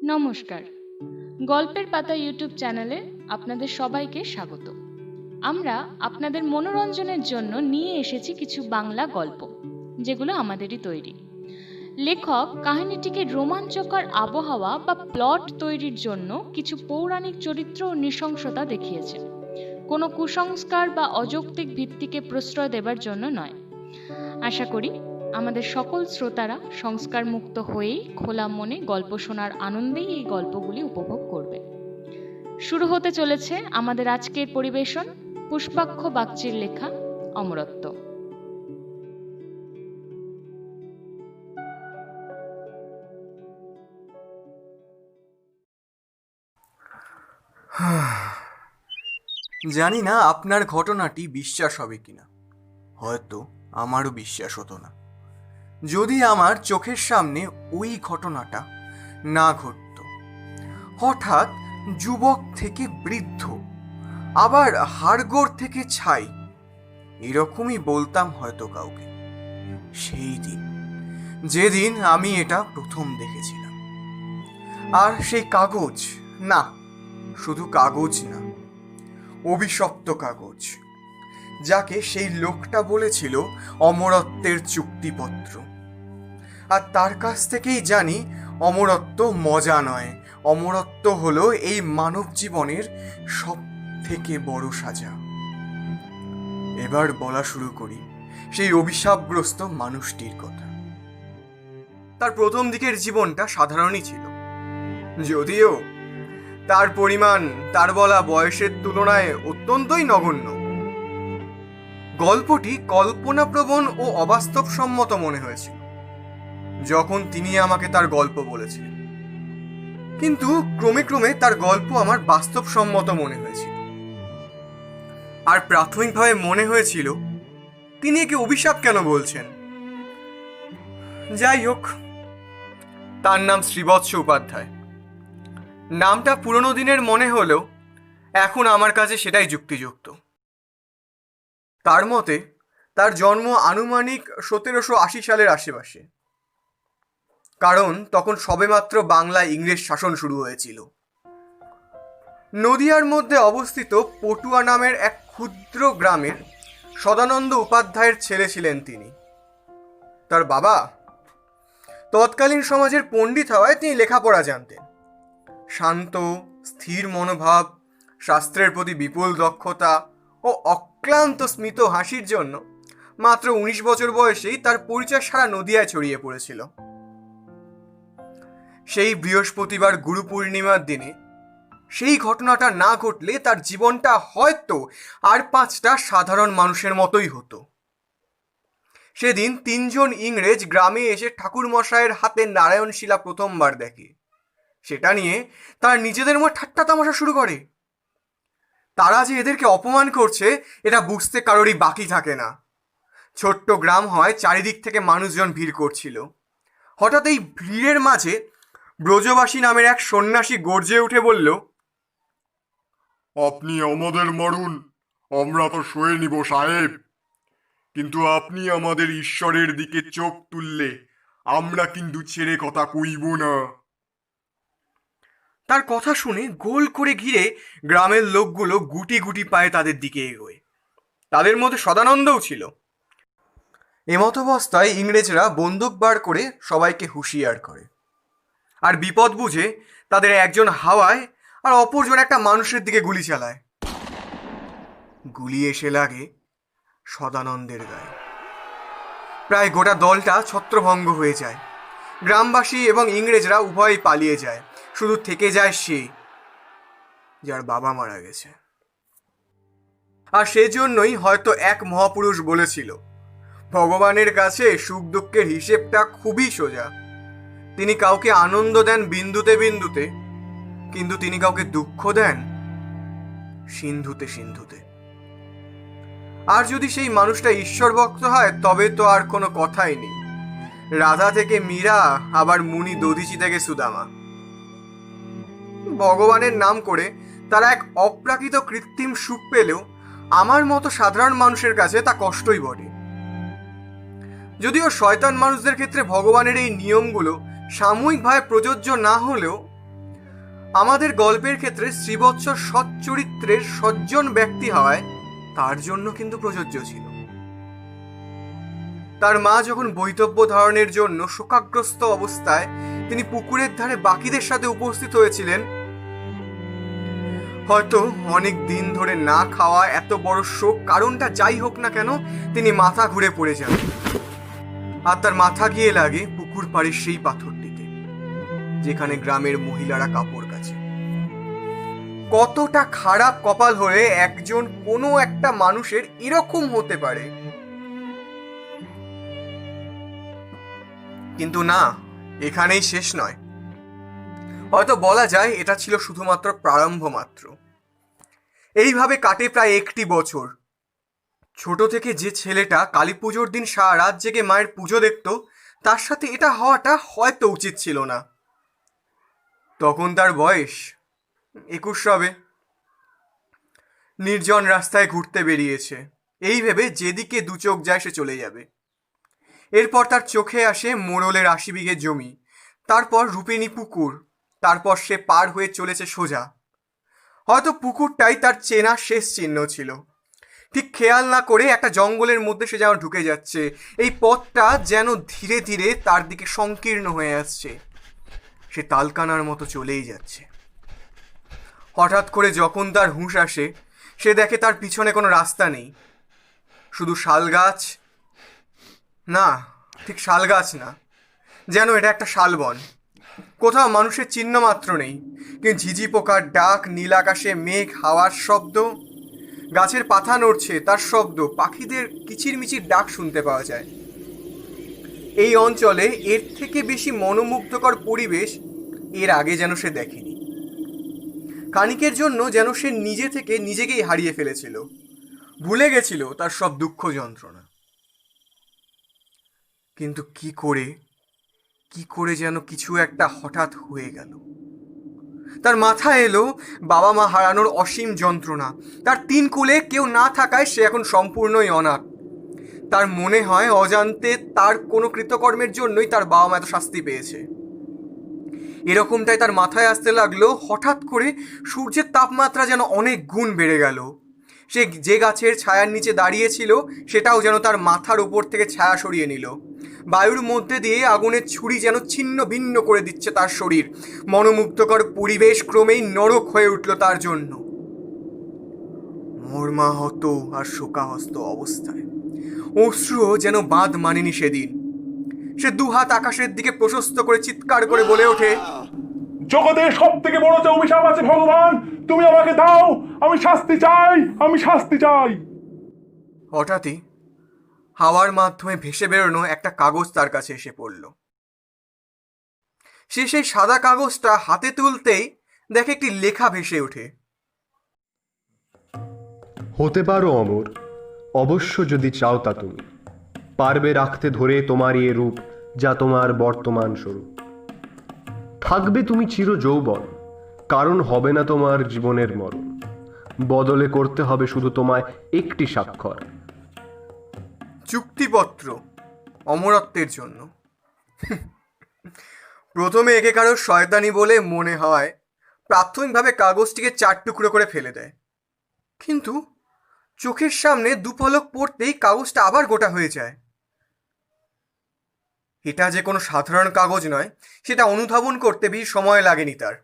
নমস্কার, গল্পের পাতা ইউটিউব চ্যানেলে আপনাদের সবাইকে স্বাগত। আমরা আপনাদের মনোরঞ্জনের জন্য নিয়ে এসেছি কিছু বাংলা গল্প, যেগুলো আমাদেরই তৈরি। লেখক কাহিনীটিকে রোমাঞ্চকর আবহাওয়া বা প্লট তৈরির জন্য কিছু পৌরাণিক চরিত্র ও নৃশংসতা দেখিয়েছেন, কোনো কুসংস্কার বা অযৌক্তিক ভিত্তিকে প্রশ্রয় দেবার জন্য নয়। আশা করি আমাদের সকল শ্রোতারা সংস্কার মুক্ত হয়েই খোলা মনে গল্প শোনার আনন্দেই এই গল্পগুলি উপভোগ করবে। শুরু হতে চলেছে আমাদের আজকের পরিবেশন, পুষ্পাক্ষ বাগচির লেখা অমরত্ব। জানি না আপনার ঘটনাটি বিশ্বাস হবে কিনা, হয়তো আমারও বিশ্বাস হতো না যদি আমার চোখের সামনে ওই ঘটনাটা না ঘটতো। হঠাৎ যুবক থেকে বৃদ্ধ, আবার হাড়গোড় থেকে ছাই, এরকমই বলতাম হয়তো কাউকে। সেই দিন, যেদিন আমি এটা প্রথম দেখেছিলাম। আর সেই কাগজ, না শুধু কাগজ না, অভিশপ্ত কাগজ, যাকে সেই লোকটা বলেছিল অমরত্বের চুক্তিপত্র। আর তার কাছ থেকেই জানি অমরত্ব মজা নয়, অমরত্ব হলো এই মানব জীবনের সব থেকে বড় সাজা। এবার বলা শুরু করি সেই অভিশাপগ্রস্ত মানুষটির কথা। তার প্রথম দিকের জীবনটা সাধারণই ছিল, যদিও তার পরিমাণ তার বলা বয়সের তুলনায় অত্যন্তই নগণ্য। গল্পটি কল্পনাপ্রবণ ও অবাস্তবসম্মত মনে হয়েছিল যখন তিনি আমাকে তার গল্প বলেছিলেন, কিন্তু ক্রমে ক্রমে তার গল্প আমার বাস্তবসম্মত মনে হয়েছিল। আর প্রাথমিকভাবে মনে হয়েছিল তিনি একে অভিশাপ কেন বলছেন। যাই হোক, তার নাম শ্রীবৎস উপাধ্যায়। নামটা পুরনো দিনের মনে হলেও এখন আমার কাছে সেটাই যুক্তিযুক্ত। তার মতে তার জন্ম আনুমানিক 1780 সালের আশেপাশে, কারণ তখন সবেমাত্র বাংলায় ইংরেজ শাসন শুরু হয়েছিল। নদিয়ার মধ্যে অবস্থিত পটুয়া নামের এক ক্ষুদ্র গ্রামের সদানন্দ উপাধ্যায়ের ছেলে ছিলেন তিনি। তার বাবা তৎকালীন সমাজের পণ্ডিত হওয়ায় তিনি লেখাপড়া জানতেন। শান্ত স্থির মনোভাব, শাস্ত্রের প্রতি বিপুল দক্ষতা ও অক্লান্ত স্মিত হাসির জন্য মাত্র 19 বছর বয়সেই তার পরিচয় সারা নদিয়ায় ছড়িয়ে পড়েছিল। সেই বৃহস্পতিবার গুরু পূর্ণিমার দিনে সেই ঘটনাটা না ঘটলে তার জীবনটা হয়তো আর 5টা সাধারণ মানুষের মতোই হতো। সেদিন 3 জন ইংরেজ গ্রামে এসে ঠাকুরমশাইয়ের হাতে নারায়ণ শিলা প্রথমবার দেখে। সেটা নিয়ে তারা নিজেদের মধ্যে ঠাট্টা তামাশা শুরু করে। তারা যে এদেরকে অপমান করছে এটা বুঝতে কারোরই বাকি থাকে না। ছোট্ট গ্রাম হয়, চারিদিক থেকে মানুষজন ভিড় করছিল। হঠাৎ এই ভিড়ের মাঝে ব্রজবাসী নামের এক সন্ন্যাসী গর্জে উঠে বলল, আপনি আমাদের মারুন, আমরা তো সয়ে নিব সাহেব, কিন্তু আপনি আমাদের ঈশ্বরের দিকে চোখ তুললে আমরা কিন্তু ছেড়ে কথা কইব না। তার কথা শুনে গোল করে ঘিরে গ্রামের লোকগুলো গুটি গুটি পায়ে তাদের দিকে এগোয়। তাদের মধ্যে সদানন্দও ছিল। এমতাবস্থায় ইংরেজরা বন্দুক বার করে সবাইকে হুঁশিয়ার করে, আর বিপদ বুঝে তাদের একজন হাওয়ায় আর অপরজন একটা মানুষের দিকে গুলি চালায়। গুলি এসে লাগে সদানন্দের গায়ে। প্রায় গোটা দলটা ছত্রভঙ্গ হয়ে যায়। গ্রামবাসী এবং ইংরেজরা উভয়ই পালিয়ে যায়, শুধু থেকে যায় সে যার বাবা মারা গেছে। আর সেজন্যই হয়তো এক মহাপুরুষ বলেছিল, ভগবানের কাছে সুখ দুঃখের হিসেবটা খুবই সোজা। তিনি কাউকে আনন্দ দেন বিন্দুতে বিন্দুতে, কিন্তু তিনি কাউকে দুঃখ দেন সিন্ধুতে সিন্ধুতে। আর যদি সেই মানুষটা ঈশ্বর ভক্ত হয় তবে তো আর কোনো কথাই নেই। রাধা থেকে মীরা, আবার মুনি দধিচি থেকে সুদামা। ভগবানের নাম করে তারা এক অপ্রাকৃত কৃত্রিম সুখ পেলেও আমার মতো সাধারণ মানুষের কাছে তা কষ্টই বটে। যদিও শয়তান মানুষদের ক্ষেত্রে ভগবানের এই নিয়মগুলো সাময়িকভাবে প্রযোজ্য না হলেও আমাদের গল্পের ক্ষেত্রে শ্রীবৎস সৎ চরিত্রের সজ্জন ব্যক্তি হওয়ায় তার জন্য কিন্তু প্রযোজ্য ছিল। তার মা যখন বৈতব্য ধারণের জন্য শোকাগ্রস্ত অবস্থায় তিনি পুকুরের ধারে বাকিদের সাথে উপস্থিত হয়েছিলেন, হয়তো অনেক দিন ধরে না খাওয়া এত বড় শোক কারণটা যাই হোক না কেন, তিনি মাথা ঘুরে পড়ে যান। আর তার মাথা গিয়ে লাগে পুকুর পাড়ের সেই পাথরটিতে, যেখানে গ্রামের মহিলারা কাপড় কাচে। কতটা খারাপ কপাল হয়ে একজন কোনো একটা মানুষের এরকম হতে পারে। কিন্তু না, এখানেই শেষ নয়। হয়তো বলা যায় এটা ছিল শুধুমাত্র প্রারম্ভ মাত্র। এইভাবে কাটে প্রায় 1টি বছর। ছোট থেকে যে ছেলেটা কালী পুজোর দিন সারা রাত জেগে মায়ের পুজো দেখত, তার সাথে এটা হওয়াটা হয়তো উচিত ছিল না। তখন তার বয়স 21 হবে। নির্জন রাস্তায় ঘুরতে বেরিয়েছে, এই ভেবে যেদিকে দু চোখ যায় সে চলে যাবে। এরপর তার চোখে আসে মোড়লের 80 বিঘে জমি, তারপর রূপিণী পুকুর, তারপর সে পার হয়ে চলেছে সোজা। হয়তো পুকুরটাই তার চেনা শেষ চিহ্ন ছিল। ঠিক খেয়াল না করে একটা জঙ্গলের মধ্যে সে যেন ঢুকে যাচ্ছে। এই পথটা যেন ধীরে ধীরে তার দিকে সংকীর্ণ হয়ে আসছে। সে তালকানার মতো চলেই যাচ্ছে। হঠাৎ করে যখন তার হুঁশ আসে, সে দেখে তার পিছনে কোনো রাস্তা নেই, শুধু শাল গাছ। না, ঠিক শাল গাছ না, যেন এটা একটা শালবন। কোথাও মানুষের চিহ্ন মাত্র নেই, কিন্তু ঝিঝি পোকার ডাক, নীল আকাশে মেঘ, হাওয়ার শব্দ, গাছের পাতা নড়ছে তার শব্দ, পাখিদের কিচিরমিচির ডাক শুনতে পাওয়া যায়। এই অঞ্চলে এর থেকে বেশি মনোমুগ্ধকর পরিবেশ এর আগে যেন সে দেখেনি। খানিকের জন্য যেন সে নিজে থেকে নিজেকেই হারিয়ে ফেলেছিল, ভুলে গেছিল তার সব দুঃখ যন্ত্রণা। কিন্তু কি করে যেন কিছু একটা হঠাৎ হয়ে গেল। তার মাথায় এলো বাবা মা হারানোর অসীম যন্ত্রণা। তার 3 কুলে কেউ না থাকায় সে এখন সম্পূর্ণই অনাথ। তার মনে হয় অজান্তে তার কোনো কৃতকর্মের জন্যই তার বাবা মা এত শাস্তি পেয়েছে। এরকমটাই তার মাথায় আসতে লাগলো। হঠাৎ করে সূর্যের তাপমাত্রা যেন অনেক গুণ বেড়ে গেল। সে যে গাছের ছায়ার নিচে দাঁড়িয়েছিল সেটাও যেন তার মাথার উপর থেকে ছায়া সরিয়ে নিল। বায়ুর মধ্যে দিয়ে আগুনের ছুরি যেন ছিন্ন ভিন্ন করে দিচ্ছে তার শরীর। মনোমুগ্ধকর পরিবেশ ক্রমেই নরক হয়ে উঠল তার জন্য। মর্মাহত আর শোকাহত অবস্থায়, অশ্রুও যেন বাঁধ মানেনি সেদিন। সে 2 হাত আকাশের দিকে প্রশস্ত করে চিৎকার করে বলে ওঠে, জগতে সব থেকে বড় যে অভিশাপ আছে ভগবান, তুমি আমাকে দাও, আমি শাস্তি চাই, আমি শাস্তি চাই। হঠাৎই হাওয়ার মাধ্যমে ভেসে বেরোনো একটা কাগজ তার কাছে এসে পড়ল। সে সেই সাদা কাগজটা হাতে তুলতেই দেখে একটি লেখা ভেসে ওঠে। হতে পারো অমর, অবশ্য যদি চাও তা তুমি পারবে রাখতে ধরে তোমারই এ রূপ, যা তোমার বর্তমান স্বরূপ। থাকবে তুমি চির যৌবন, কারণ হবে না তোমার জীবনের মরণ। বদলে করতে হবে শুধু তোমায় একটি স্বাক্ষর, চুক্তিপত্র অমরত্বের জন্য। প্রথমে একে কারো শয়তানি বলে মনে হয়, প্রাথমিকভাবে কাগজটিকে 4 টুকরো করে ফেলে দেয়। কিন্তু চোখের সামনে 2 পলক পড়তেই কাগজটা আবার গোটা হয়ে যায়। এটা যে কোনো সাধারণ কাগজ নয়, সেটা অনুধাবন করতে বেশি সময় লাগেনি তার।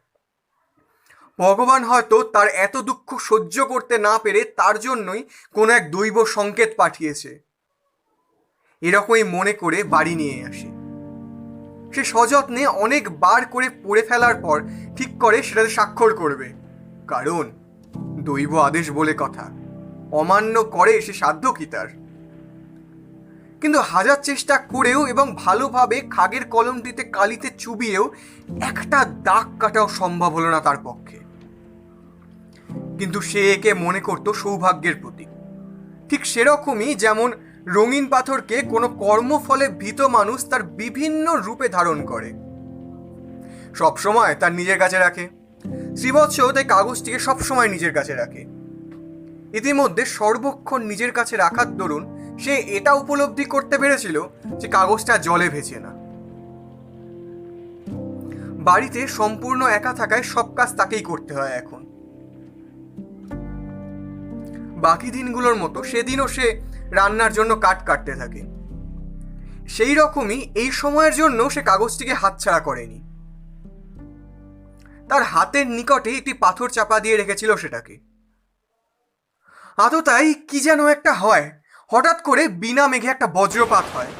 ভগবান হয়তো তার এত দুঃখ সহ্য করতে না পেরে তার জন্যই কোনো এক দৈব সংকেত পাঠিয়েছে। এরকমই মনে করে বাড়ি নিয়ে আসে। সে সযত্নে অনেকবার করে পড়ে ফেলার পর ঠিক করে সেটাতে স্বাক্ষর করবে, কারণ দৈব আদেশ বলে কথা, অমান্য করে সে সাধ্য কি তার। কিন্তু হাজার চেষ্টা করেও এবং ভালোভাবে খাগের কলমটিতে কালিতে চুবিয়েও একটা দাগ কাটাও সম্ভব হলো না তার পক্ষে। কিন্তু সে একে মনে করত সৌভাগ্যের প্রতীক। ঠিক সেরকমই যেমন রঙিন পাথরকে কোনো কর্মফলে ভীত মানুষ তার বিভিন্ন রূপে ধারণ করে, সবসময় তার নিজের কাছে রাখে। শ্রীবৎস তাই কাগজটিকে সবসময় নিজের কাছে রাখে। ইতিমধ্যে সর্বক্ষণ নিজের কাছে রাখার দরুন সে এটা উপলব্ধি করতে পেরেছিল যে কাগজটা জলে ভেসে না। বাড়িতে সম্পূর্ণ একা থাকায় সব কাজ তাকেই করতে হয় এখন। বাকি দিনগুলোর মতো সেদিনও সে রান্নার জন্য কাঠ কাটতে থাকে। সেই রকমই এই সময়ের জন্য সে কাগজটিকে হাতছাড়া করেনি। তার হাতের নিকটে একটি পাথর চাপা দিয়ে রেখেছিল সেটাকে। আততাই কি যেন একটা হয়, হঠাৎ করে বিনা মেঘে একটা বজ্রপাত হয়।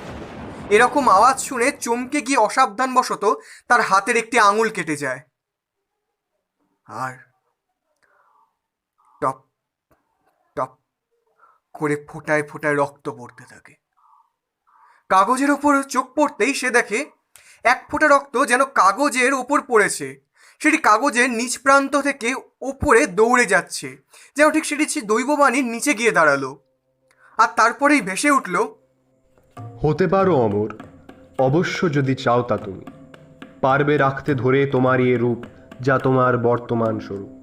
এরকম আওয়াজ শুনে চমকে গিয়ে অসাবধানবশত তার হাতের একটি আঙুল কেটে যায়। আর টপ টপ করে ফোঁটায় ফোঁটায় রক্ত পড়তে থাকে। কাগজের ওপর চোখ পড়তেই সে দেখে এক ফোঁটা রক্ত যেন কাগজের ওপর পড়েছে। সেটি কাগজের নিচ প্রান্ত থেকে ওপরে দৌড়ে যাচ্ছে, যেন ঠিক সেটি দৈববাণীর নিচে গিয়ে দাঁড়ালো। আর তারপরেই ভেসে উঠল, হতে পারো অমর, অবশ্য যদি চাও তা তুমি পারবে রাখতে ধরে তোমারই এ রূপ যা তোমার বর্তমান স্বরূপ।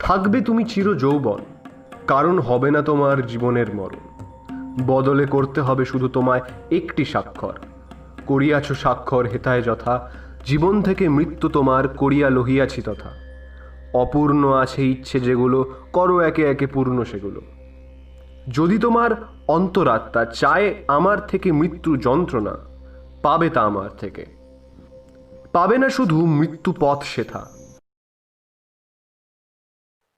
থাকবে তুমি চির যৌবন, কারণ হবে না তোমার জীবনের মরণ। বদলে করতে হবে শুধু তোমায় একটি স্বাক্ষর, করিয়াছ স্বাক্ষর হেথায় যথা, জীবন থেকে মৃত্যু তোমার করিয়া লহিয়াছি তথা। অপূর্ণ আছে ইচ্ছে যেগুলো, করো একে একে পূর্ণ সেগুলো। যদি তোমার অন্তরাত্মা চায় আমার থেকে মৃত্যু যন্ত্রণা, পাবে তা আমার থেকে, পাবে না শুধু মৃত্যু পথ সেথা।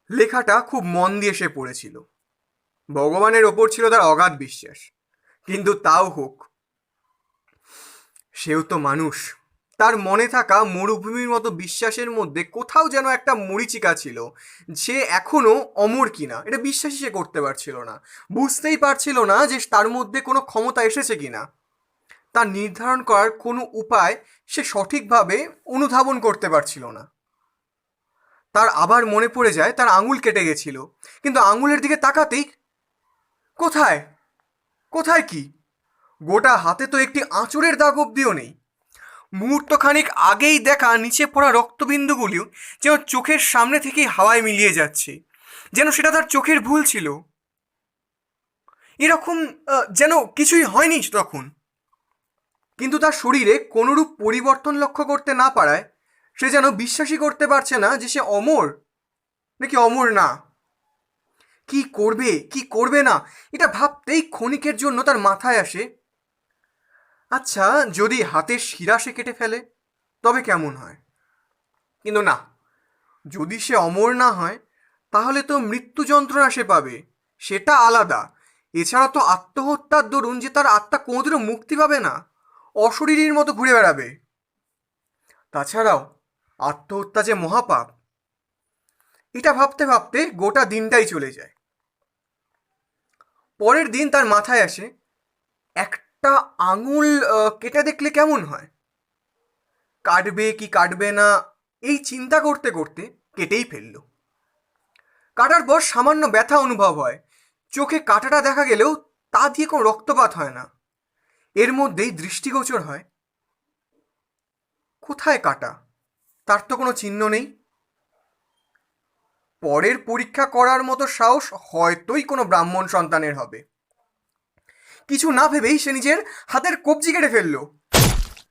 লেখাটা খুব মন দিয়ে সে পড়েছিল। ভগবানের ওপর ছিল তার অগাধ বিশ্বাস, কিন্তু তাও হোক, সেও তো মানুষ। তার মনে থাকা মরুভূমির মতো বিশ্বাসের মধ্যে কোথাও যেন একটা মরীচিকা ছিল। সে এখনো অমর কিনা এটা বিশ্বাসই সে করতে পারছিল না, বুঝতেই পারছিল না যে তার মধ্যে কোনো ক্ষমতা এসেছে কিনা। তা নির্ধারণ করার কোনো উপায় সে সঠিকভাবে অনুধাবন করতে পারছিল না। তার আবার মনে পড়ে যায় তার আঙুল কেটে গেছিল, কিন্তু আঙুলের দিকে তাকাতেই কোথায় কোথায় কি, গোটা হাতে তো একটি আঁচড়ের দাগ অব্দিও নেই। মুহূর্তখানিক আগেই দেখা নিচে পড়া রক্তবিন্দুগুলিও যেন চোখের সামনে থেকেই হাওয়ায় মিলিয়ে যাচ্ছে, যেন সেটা তার চোখের ভুল ছিল। এরকম যেন কিছুই হয়নি তখন। কিন্তু তার শরীরে কোনোরূপ পরিবর্তন লক্ষ্য করতে না পারায় সে যেন বিশ্বাসই করতে পারছে না যে সে অমর নাকি অমর না। কি করবে কি করবে না এটা ভাবতেই ক্ষণিকের জন্য তার মাথায় আসে, আচ্ছা যদি হাতের শিরা সে কেটে ফেলে তবে কেমন হয়। কিন্তু না, যদি সে অমর না হয় তাহলে তো মৃত্যু যন্ত্রণা সে পাবে, সেটা আলাদা। এছাড়া তো আত্মহত্যার দরুন যে তার আত্মা কোনোদিনও মুক্তি পাবে না, অশরীরীর মতো ঘুরে বেড়াবে। তাছাড়াও আত্মহত্যা যে মহাপাপ, এটা ভাবতে ভাবতে গোটা দিনটাই চলে যায়। পরের দিন তার মাথায় আসে একটা আঙুল কেটে দেখলে কেমন হয়। কাটবে কি কাটবে না এই চিন্তা করতে করতে কেটেই ফেলল। কাটার পর সামান্য ব্যথা অনুভব হয়, চোখে কাটাটা দেখা গেলেও তা দিয়ে কোনো রক্তপাত হয় না। এর মধ্যেই দৃষ্টিগোচর হয় কোথায় কাটা, তার তো কোনো চিহ্ন নেই। পরের পরীক্ষা করার মতো সাহস হয়তোই কোনো ব্রাহ্মণ সন্তানের হবে। কিছু না ভেবেই সে নিজের হাতের কবজি কেটে ফেলল।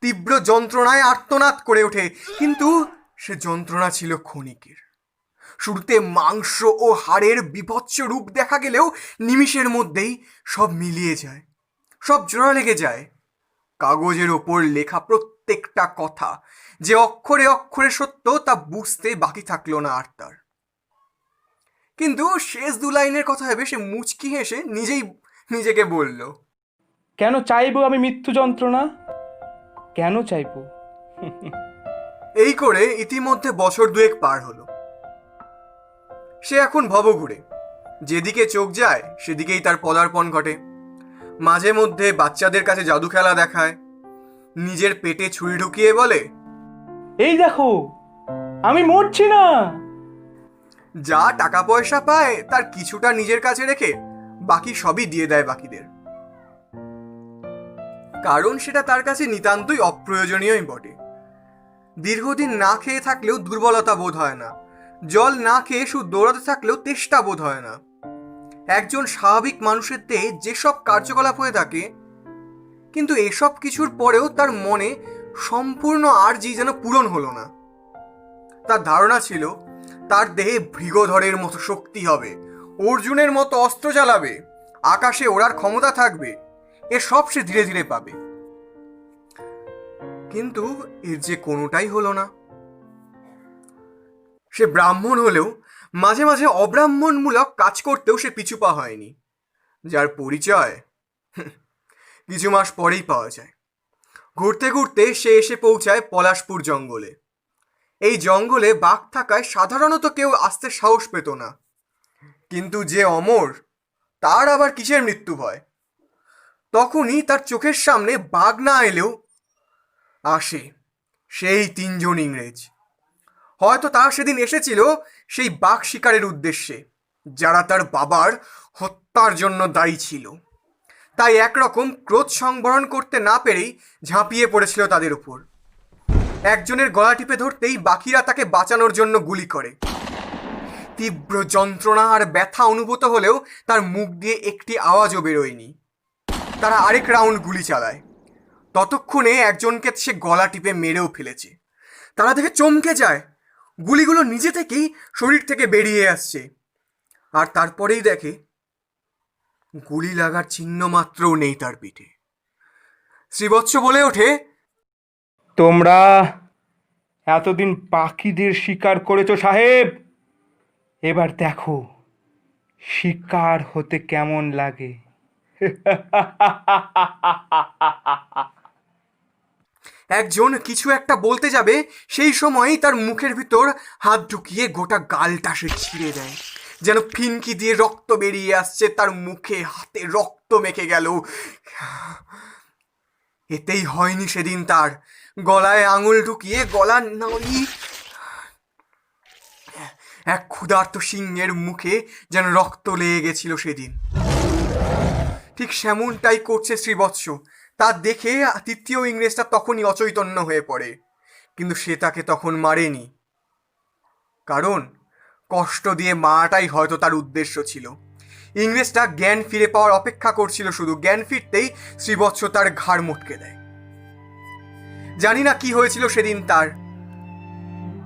তীব্র যন্ত্রণায় আর্তনাদ করে ওঠে, কিন্তু সে যন্ত্রণা ছিল ক্ষণিকের। শুরুতে মাংস ও হাড়ের বিভৎস রূপ দেখা গেলেও নিমিষের মধ্যেই সব মিলিয়ে যায়, সব জোড়া লেগে যায়। কাগজের ওপর লেখা প্রত্যেকটা কথা যে অক্ষরে অক্ষরে সত্য তা বুঝতে বাকি থাকলো না আর তার। কিন্তু শেষ দু লাইনের কথা ভেবে সে মুচকি হেসে নিজেকে বলল, কেন চাইবো আমি মৃত্যু যন্ত্রণা, কেন চাইবো। এই করে ইতিমধ্যে বছর দুয়েক পার হলো। সে এখন ভবঘুরে, যেদিকে চোখ যায় সেদিকেই তার পদার্পণ ঘটে। মাঝে মধ্যে বাচ্চাদের কাছে জাদু খেলা দেখায়, নিজের পেটে ছুরি ঢুকিয়ে বলে, এই দেখো আমি মরছি না। যা টাকা পয়সা পায় তার কিছুটা নিজের কাছে রেখে বাকি সবই দিয়ে দেয় বাকিদের। কারণ সেটা তার কাছে নিতান্তই অপ্রয়োজনীয়ই বটে। দীর্ঘদিন না খেয়ে থাকলেও দুর্বলতা বোধ হয় না, জল না খেয়ে শুধু দৌড়াতে থাকলেও তেষ্টা বোধ হয় না। একজন স্বাভাবিক মানুষের দেহে যেসব কার্যকলাপ হয়ে থাকে, কিন্তু এসব কিছুর পরেও তার মনে সম্পূর্ণ আর্জি যেন পূরণ হলো না। তার ধারণা ছিল তার দেহে ভৃগধরের মতো শক্তি হবে, অর্জুনের মতো অস্ত্র চালাবে, আকাশে ওড়ার ক্ষমতা থাকবে, এসব সে ধীরে ধীরে পাবে। কিন্তু এর যে কোনোটাই হলো না। সে ব্রাহ্মণ হলেও মাঝে মাঝে অব্রাহ্মণমূলক কাজ করতেও সে পিছু পা হয়নি, যার পরিচয় কিছু মাস পরেই পাওয়া যায়। ঘুরতে ঘুরতে সে এসে পৌঁছায় পলাশপুর জঙ্গলে। এই জঙ্গলে বাঘ থাকায় সাধারণত কেউ আসতে সাহস পেত না, কিন্তু যে অমর তার আবার কিসের মৃত্যু ভয়। তখনই তার চোখের সামনে বাঘ না এলেও আসে সেই 3 জন ইংরেজ। হয়তো তারা সেদিন এসেছিল সেই বাঘ শিকারের উদ্দেশ্যে, যারা তার বাবার হত্যার জন্য দায়ী ছিল। তাই একরকম ক্রোধ সংবরণ করতে না পেরেই ঝাঁপিয়ে পড়েছিল তাদের উপর। একজনের গলা টিপে ধরতেই বাকিরা তাকে বাঁচানোর জন্য গুলি করে। তীব্র যন্ত্রণা আর ব্যথা অনুভূত হলেও তার মুখ দিয়ে একটি আওয়াজও বেরোয়নি। তারা আরেক রাউন্ড গুলি চালায়। ততক্ষণে একজনকে সে গলা টিপে মেরেও ফেলেছে। তারা দেখে চমকে যায়, গুলিগুলো নিজে থেকেই শরীর থেকে বেরিয়ে আসছে। আর তারপরেই দেখে গুলি লাগার চিহ্ন মাত্রও নেই তার পিঠে। শ্রীবৎস বলে ওঠে, তোমরা এতদিন পাখিদের শিকার করেছো সাহেব, এবার দেখো শিকার হতে কেমন লাগে। একজন কিছু একটা বলতে যাবে, সেই সময়ই তার মুখের ভিতর হাত ঢুকিয়ে গোটা গালটা সে ছিঁড়ে দেয়, যেন ফিনকি দিয়ে রক্ত বেরিয়ে আসছে। তার মুখে হাতে রক্ত মেখে গেল। এতেই হয়নি সেদিন তার গলায় আঙুল ঢুকিয়ে গলার নলি এক ক্ষুধার্ত সিংহের মুখে যেন রক্ত লেগে গেছিল সেদিন। ঠিক সেমনটাই করছে শ্রীবৎস। তা দেখে তৃতীয় ইংরেজটা তখনই অচৈতন্য হয়ে পড়ে, কিন্তু সে তাকে তখন মারেনি, কারণ কষ্ট দিয়ে মারাটাই হয়তো তার উদ্দেশ্য ছিল। ইংরেজটা জ্ঞান ফিরে পাওয়ার অপেক্ষা করছিল শুধু। জ্ঞান ফিরতেই শ্রীবৎস তার ঘাড় মটকে দেয়। জানি না কি হয়েছিল সেদিন তার।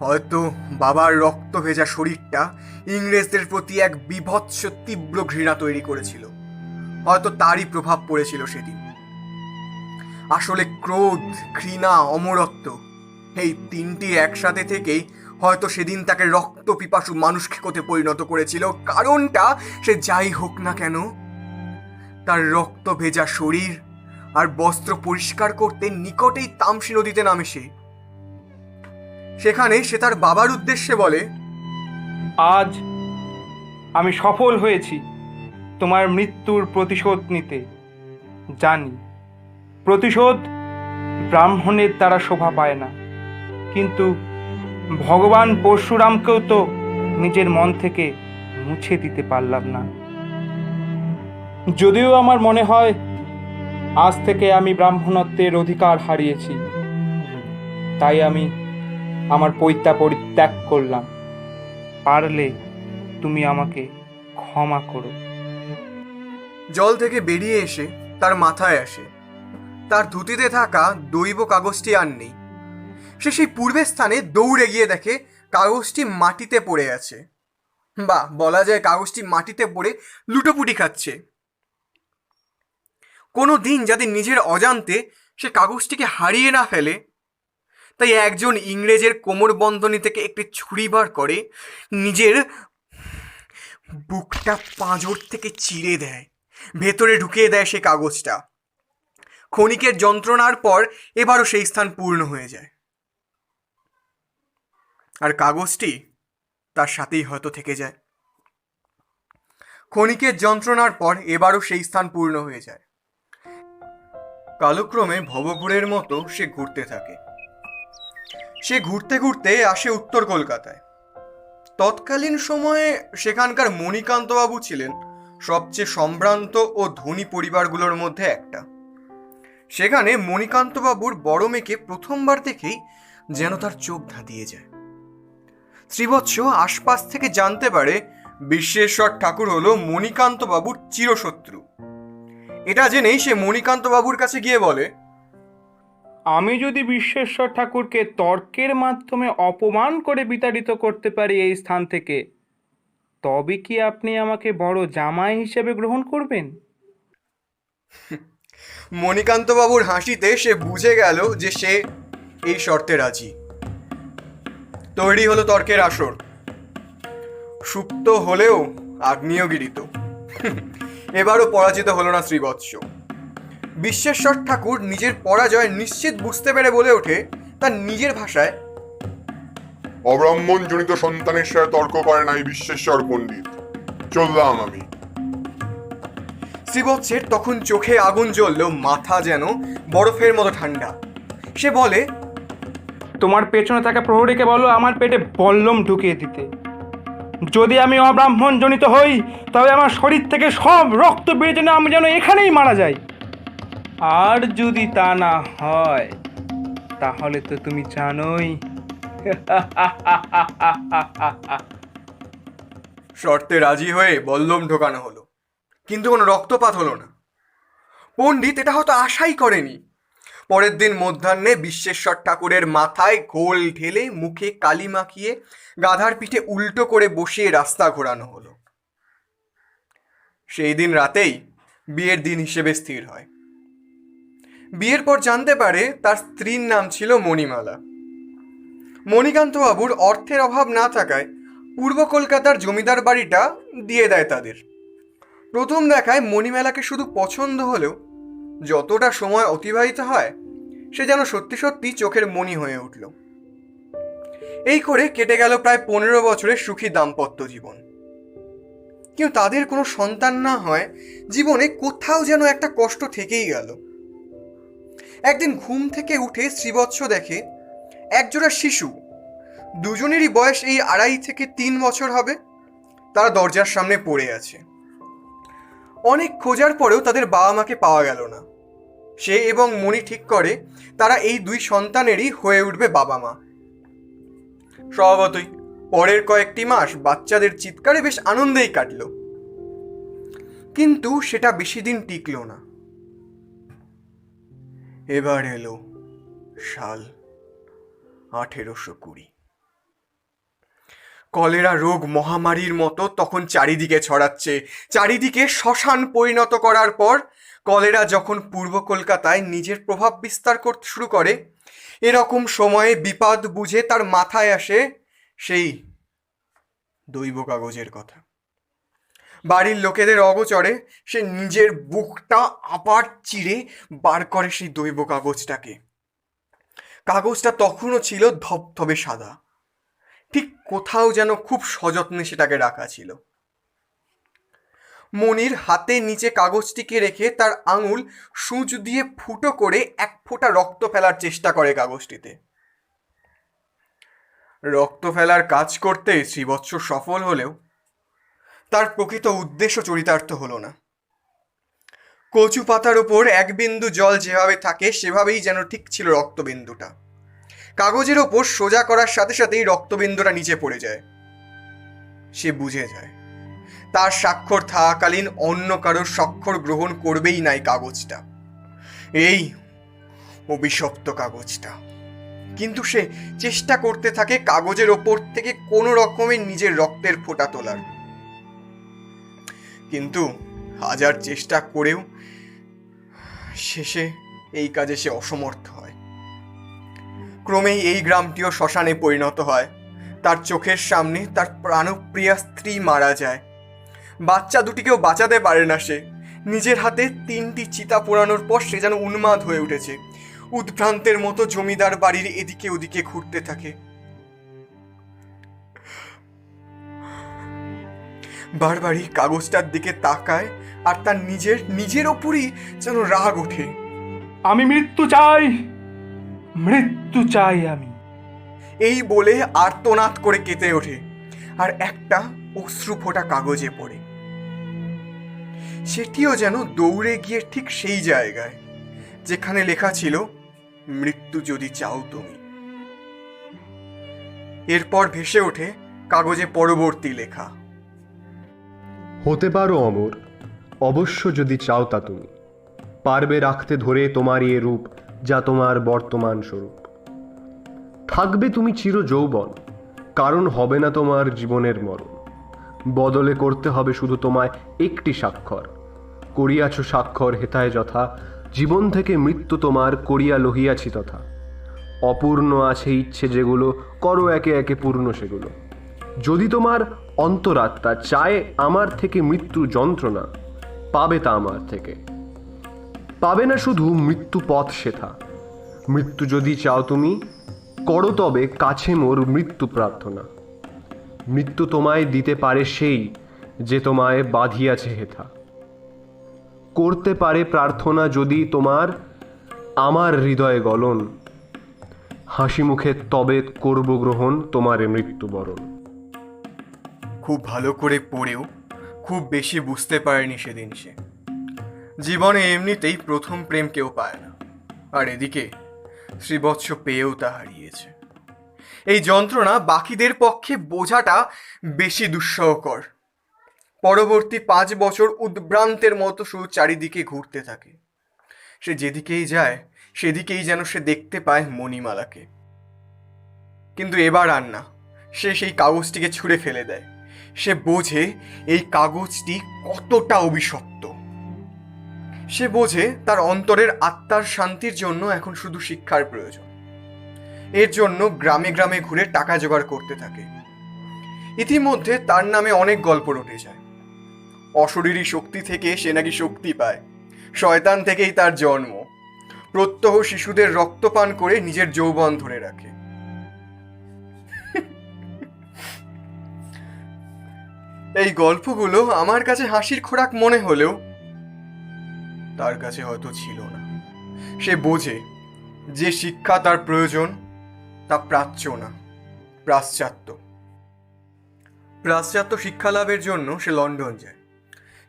হয়তো বাবার রক্ত ভেজা শরীরটা ইংরেজদের প্রতি এক বিভৎস তীব্র ঘৃণা তৈরি করেছিল। হয়তো তারই প্রভাব পড়েছিল সেদিন। আসলে ক্রোধ, ঘৃণা, অমরত্ব, এই 3টি একসাথে থেকেই হয়তো সেদিন তাকে রক্ত পিপাসু মানুষ খেকোতে পরিণত করেছিল। কারণটা সে যাই হোক না কেন, তার রক্ত ভেজা শরীর আর বস্ত্র পরিষ্কার করতে নিকটেই তামসী নদীতে নামে সে। সেখানে সে তার বাবার উদ্দেশ্যে বলে, আজ আমি সফল হয়েছি তোমার মৃত্যুর প্রতিশোধ নিতে। জানি প্রতিশোধ ব্রাহ্মণের দ্বারা শোভা পায় না, কিন্তু ভগবান পরশুরামকেও তো নিজের মন থেকে মুছে দিতে পারলাম না। যদিও আমার মনে হয় আজ থেকে আমি ব্রাহ্মণত্বের অধিকার হারিয়েছি, তাই আমি আমার পৈতা পরিত্যাগ করলাম। পারলে তুমি আমাকে ক্ষমা করো। জল থেকে বেরিয়ে এসে তার মাথায় আসে তার ধুতিতে থাকা দৈব কাগজটি আর নেই। সে সেই পূর্বের স্থানে দৌড়ে গিয়ে দেখে কাগজটি মাটিতে পড়ে আছে। বা বলা যায় কাগজটি মাটিতে পড়ে লুটোপুটি খাচ্ছে। কোনো দিন যাতে নিজের অজান্তে সে কাগজটিকে হারিয়ে না ফেলে, তাই একজন ইংরেজের কোমর বন্ধনী থেকে একটি ছুরি বার করে নিজের বুকটা পাঁজর থেকে চিড়ে দেয়, ভেতরে ঢুকিয়ে দেয় সে কাগজটা। ক্ষণিকের যন্ত্রণার পর এবারও সেই স্থান পূর্ণ হয়ে যায়, আর কাগজটি তার সাথেই হয়তো থেকে যায়। ক্ষণিকের যন্ত্রণার পর এবারও সেই স্থান পূর্ণ হয়ে যায়। কালক্রমে ভবঘুরের মতো সে ঘুরতে থাকে। সে ঘুরতে ঘুরতে আসে উত্তর কলকাতায়। তৎকালীন সময়ে সেখানকার মণিকান্তবাবু ছিলেন সবচেয়ে সম্ভ্রান্ত ও ধনী পরিবারগুলোর মধ্যে একটা। সেখানে মণিকান্তবাবুর বড় মেয়েকে প্রথমবার দেখেই যেন তার চোখ ধাঁধিয়ে যায়। শ্রীবৎস আশপাশ থেকে জানতে পারে বিশ্বেশ্বর ঠাকুর হলো মণিকান্তবাবুর চিরশত্রু। এটা জেনেই সে মণিকান্তবাবুর কাছে গিয়ে বলে, আমি যদি বিশ্বেশ্বর ঠাকুরকে তর্কের মাধ্যমে অপমান করে বিতাড়িত করতে পারি এই স্থান থেকে, তবে কি আপনি আমাকে বড় জামাই হিসেবে গ্রহণ করবেন? মণিকান্তবাবুর হাসিতে সে বুঝে গেল যে সে এই শর্তে রাজি। তৈরি হলো তর্কের আসর। সুপ্ত হলেও আগ্নেয়গিরিত। এবারও পরাজিত হলো না শ্রীবৎস। বিশ্বেশ্বর ঠাকুর নিজের পরাজয় নিশ্চিত বুঝতে পেরে বলে ওঠে তার নিজের ভাষায়, অব্রাহ্মণ জনিত সন্তানের সাথে তর্ক করে নাই বিশ্বেশ্বর পণ্ডিত। চললাম আমি। শ্রীবৎসের তখন চোখে আগুন জ্বলল, মাথা যেন বরফের মতো ঠান্ডা। সে বলে, তোমার পেছনে থাকা প্রহরীকে বলো আমার পেটে বল্লম ঢুকিয়ে দিতে। যদি আমি অব্রাহ্মণ জনিত হই, তবে আমার শরীর থেকে সব রক্ত বেরিয়ে যেন আমি যেন এখানেই মারা যাই। আর যদি তা না হয়, তাহলে তো তুমি জানোই। শর্তে রাজি হয়ে বল্লম ঢোকানো হলো, কিন্তু কোনো রক্তপাত হলো না। পণ্ডিত এটা হয়তো আশাই করেনি। পরের দিন মধ্যাহ্নে বিশ্বেশ্বর ঠাকুরের মাথায় ঘোল ঢেলে মুখে কালি মাখিয়ে গাধার পিঠে উল্টো করে বসিয়ে রাস্তা ঘোরানো হলো। সেই দিন রাতেই বিয়ের দিন হিসেবে স্থির হয়। বিয়ের পর জানতে পারে তার স্ত্রীর নাম ছিল মণিমালা। মণিকান্তবাবুর অর্থের অভাব না থাকায় পূর্ব কলকাতার জমিদার বাড়িটা দিয়ে দেয় তাদের। প্রথম দেখায় মণিমেলাকে শুধু পছন্দ হলেও যতটা সময় অতিবাহিত হয় সে যেন সত্যি সত্যি চোখের মণি হয়ে উঠল। এই করে কেটে গেল প্রায় 15 বছরের সুখী দাম্পত্য জীবন। কিন্তু তাদের কোনো সন্তান না হয় জীবনে কোথাও যেন একটা কষ্ট থেকেই গেল। একদিন ঘুম থেকে উঠে শ্রীবৎস দেখে একজোড়া শিশু, দুজনেরই বয়স এই 2.5 থেকে 3 বছর হবে, তারা দরজার সামনে পড়ে আছে। অনেক খোঁজার পরেও তাদের বাবা মাকে পাওয়া গেল না। সে এবং মণি ঠিক করে তারা এই 2 সন্তানেরই হয়ে উঠবে বাবা মা। স্বভাবতই পরের কয়েকটি মাস বাচ্চাদের চিৎকারে বেশ আনন্দেই কাটল, কিন্তু সেটা বেশি দিন টিকল না। এবার এলো সাল 1820। কলেরা রোগ মহামারীর মতো তখন চারিদিকে ছড়াচ্ছে। চারিদিকে শ্মশান পরিণত করার পর কলেরা যখন পূর্ব কলকাতায় নিজের প্রভাব বিস্তার করতে শুরু করে, এরকম সময়ে বিপদ বুঝে তার মাথায় আসে সেই দৈব কাগজের কথা। বাড়ির লোকেদের অগোচরে সে নিজের বুকটা আবার চিরে বার করে সেই দৈব কাগজটাকে। কাগজটা তখনও ছিল ধবধবে সাদা, ঠিক কোথাও যেন খুব সযত্নে সেটাকে রাখা ছিল। মনির হাতে নিচে কাগজটিকে রেখে তার আঙুল সূচ দিয়ে ফুটো করে 1 ফোঁটা রক্ত ফেলার চেষ্টা করে কাগজটিতে। রক্ত ফেলার কাজ করতে শ্রীবৎস সফল হলেও তার প্রকৃত উদ্দেশ্য চরিতার্থ হলো না। কচু পাতার ওপর 1 বিন্দু জল যেভাবে থাকে সেভাবেই যেন ঠিক ছিল রক্তবিন্দুটা। কাগজের ওপর সোজা করার সাথে সাথেই রক্তবিন্দুটা নিচে পড়ে যায়। সে বুঝে যায় তার স্বাক্ষর থাকাকালীন অন্য কারোর স্বাক্ষর গ্রহণ করবেই নাই কাগজটা, এই অভিশপ্ত কাগজটা। কিন্তু সে চেষ্টা করতে থাকে কাগজের ওপর থেকে কোনো রকমের নিজের রক্তের ফোঁটা তোলার। কিন্তু হাজার চেষ্টা করেও শেষে এই কাজে সে অসমর্থ হয়। ক্রমেই এই গ্রামটিও শ্মশানে পরিণত হয়। তার চোখের সামনে তার প্রাণপ্রিয়া স্ত্রী মারা যায়। বাচ্চা দুটিকেও বাঁচাতে পারে না সে। নিজের হাতে 3টি চিতা পোড়ানোর পর সে যেন উন্মাদ হয়ে উঠেছে। উদ্ভ্রান্তের মতো জমিদার বাড়ির এদিকে ওদিকে ঘুরতে থাকে। বারবারই কাগজটার দিকে তাকায় আর তার নিজের ওপরই যেন রাগ ওঠে। আমি মৃত্যু চাই, মৃত্যু চাই আমি। এই বলে আর্তনাদ করে কেঁদে ওঠে আর একটা অশ্রু ফোঁটা কাগজে পড়ে। সেটিও যেন দৌড়ে গিয়ে ঠিক সেই জায়গায় যেখানে লেখা ছিল, মৃত্যু যদি চাও তুমি। এরপর ভেসে ওঠে কাগজে পরবর্তী লেখা, হতে পারো অমর, অবশ্য যদি চাও তা তুমি। পারবে রাখতে ধরে তোমার এ রূপ, যা তোমার বর্তমান স্বরূপ। থাকবে তুমি চির যৌবন, কারণ হবে না তোমার জীবনের মরণ। বদলে করতে হবে শুধু তোমায় একটি স্বাক্ষর, করিয়াছ স্বাক্ষর হেথায় যথা, জীবন থেকে মৃত্যু তোমার করিয়া লহিয়াছি তথা। অপূর্ণ আছে ইচ্ছে যেগুলো, করো একে একে পূর্ণ সেগুলো। যদি তোমার অন্তরাত্মা চায় আমার থেকে মৃত্যু যন্ত্রণা, পাবে তা আমার থেকে। পাবে না শুধু মৃত্যু পথ সেথা, মৃত্যু যদি চাও তুমি, করো তবে কাছে মোর মৃত্যু প্রার্থনা। মৃত্যু তোমায় দিতে পারে সেই, যে তোমায় বাঁধিয়াছে হেথা। করতে পারে প্রার্থনা যদি তোমার আমার হৃদয়ে গলন, হাসি মুখে তবে করব গ্রহণ তোমারে মৃত্যুবরণ। খুব ভালো করে পড়েও খুব বেশি বুঝতে পারেনি সেদিন সে। জীবনে এমনিতেই প্রথম প্রেম কেউ পায় না, আর এদিকে শ্রীবৎস পেয়েও তা হারিয়েছে। এই যন্ত্রণা বাকিদের পক্ষে বোঝাটা বেশি দুঃসহকর। পরবর্তী 5 বছর উদ্ভ্রান্তের মতো শুধু চারিদিকে ঘুরতে থাকে। সে যেদিকেই যায় সেদিকেই যেন সে দেখতে পায় মণিমালাকে। কিন্তু এবার আর না, সে সেই কাগজটিকে ছুঁড়ে ফেলে দেয়। সে বোঝে এই কাগজটি কতটা অভিশপ্ত। সে বোঝে তার অন্তরের আত্মার শান্তির জন্য এখন শুধু শিক্ষার প্রয়োজন। এর জন্য গ্রামে গ্রামে ঘুরে টাকা জোগাড় করতে থাকে। ইতিমধ্যে তার নামে অনেক গল্প রটে যায়। অশরীরী শক্তি থেকে সে নাকি শক্তি পায়, শয়তান থেকেই তার জন্ম, প্রত্যহ শিশুদের রক্তপান করে নিজের যৌবন ধরে রাখে। এই গল্পগুলো আমার কাছে হাসির খোরাক মনে হলেও তার কাছে হয়তো ছিল না। সে বোঝে যে শিক্ষা তার প্রয়োজন তা প্রাচ্য না, পাশ্চাত্য। পাশ্চাত্য শিক্ষা লাভের জন্য সে লন্ডন যায়।